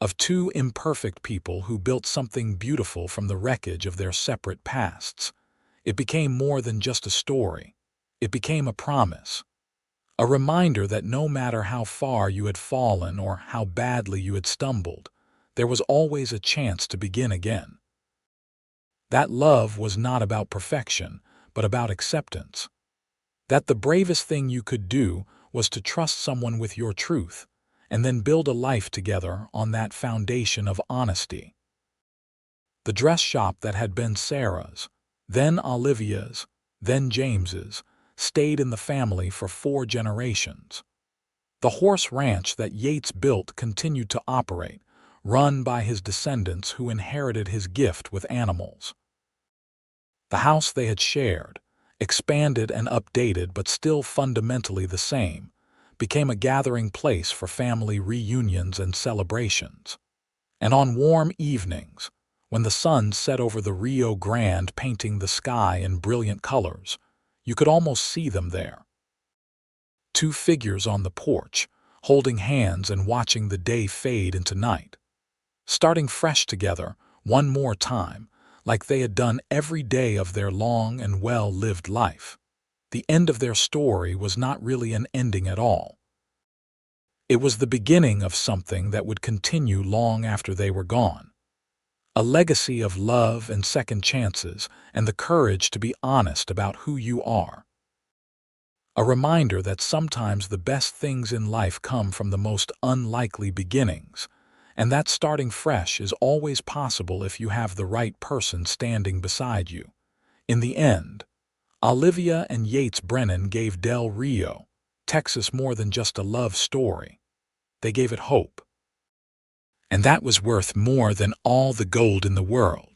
Of two imperfect people who built something beautiful from the wreckage of their separate pasts. It became more than just a story. It became a promise. A reminder that no matter how far you had fallen or how badly you had stumbled, there was always a chance to begin again. That love was not about perfection, but about acceptance. That the bravest thing you could do was to trust someone with your truth, and then build a life together on that foundation of honesty. The dress shop that had been Sarah's, then Olivia's, then James's, stayed in the family for 4 generations. The horse ranch that Yates built continued to operate, run by his descendants who inherited his gift with animals. The house they had shared, expanded and updated but still fundamentally the same, became a gathering place for family reunions and celebrations. And on warm evenings, when the sun set over the Rio Grande painting the sky in brilliant colors, you could almost see them there. 2 figures on the porch, holding hands and watching the day fade into night. Starting fresh together, one more time, like they had done every day of their long and well-lived life. The end of their story was not really an ending at all. It was the beginning of something that would continue long after they were gone. A legacy of love and second chances and the courage to be honest about who you are. A reminder that sometimes the best things in life come from the most unlikely beginnings, and that starting fresh is always possible if you have the right person standing beside you. In the end, Olivia and Yates Brennan gave Del Rio, Texas more than just a love story. They gave it hope. And that was worth more than all the gold in the world.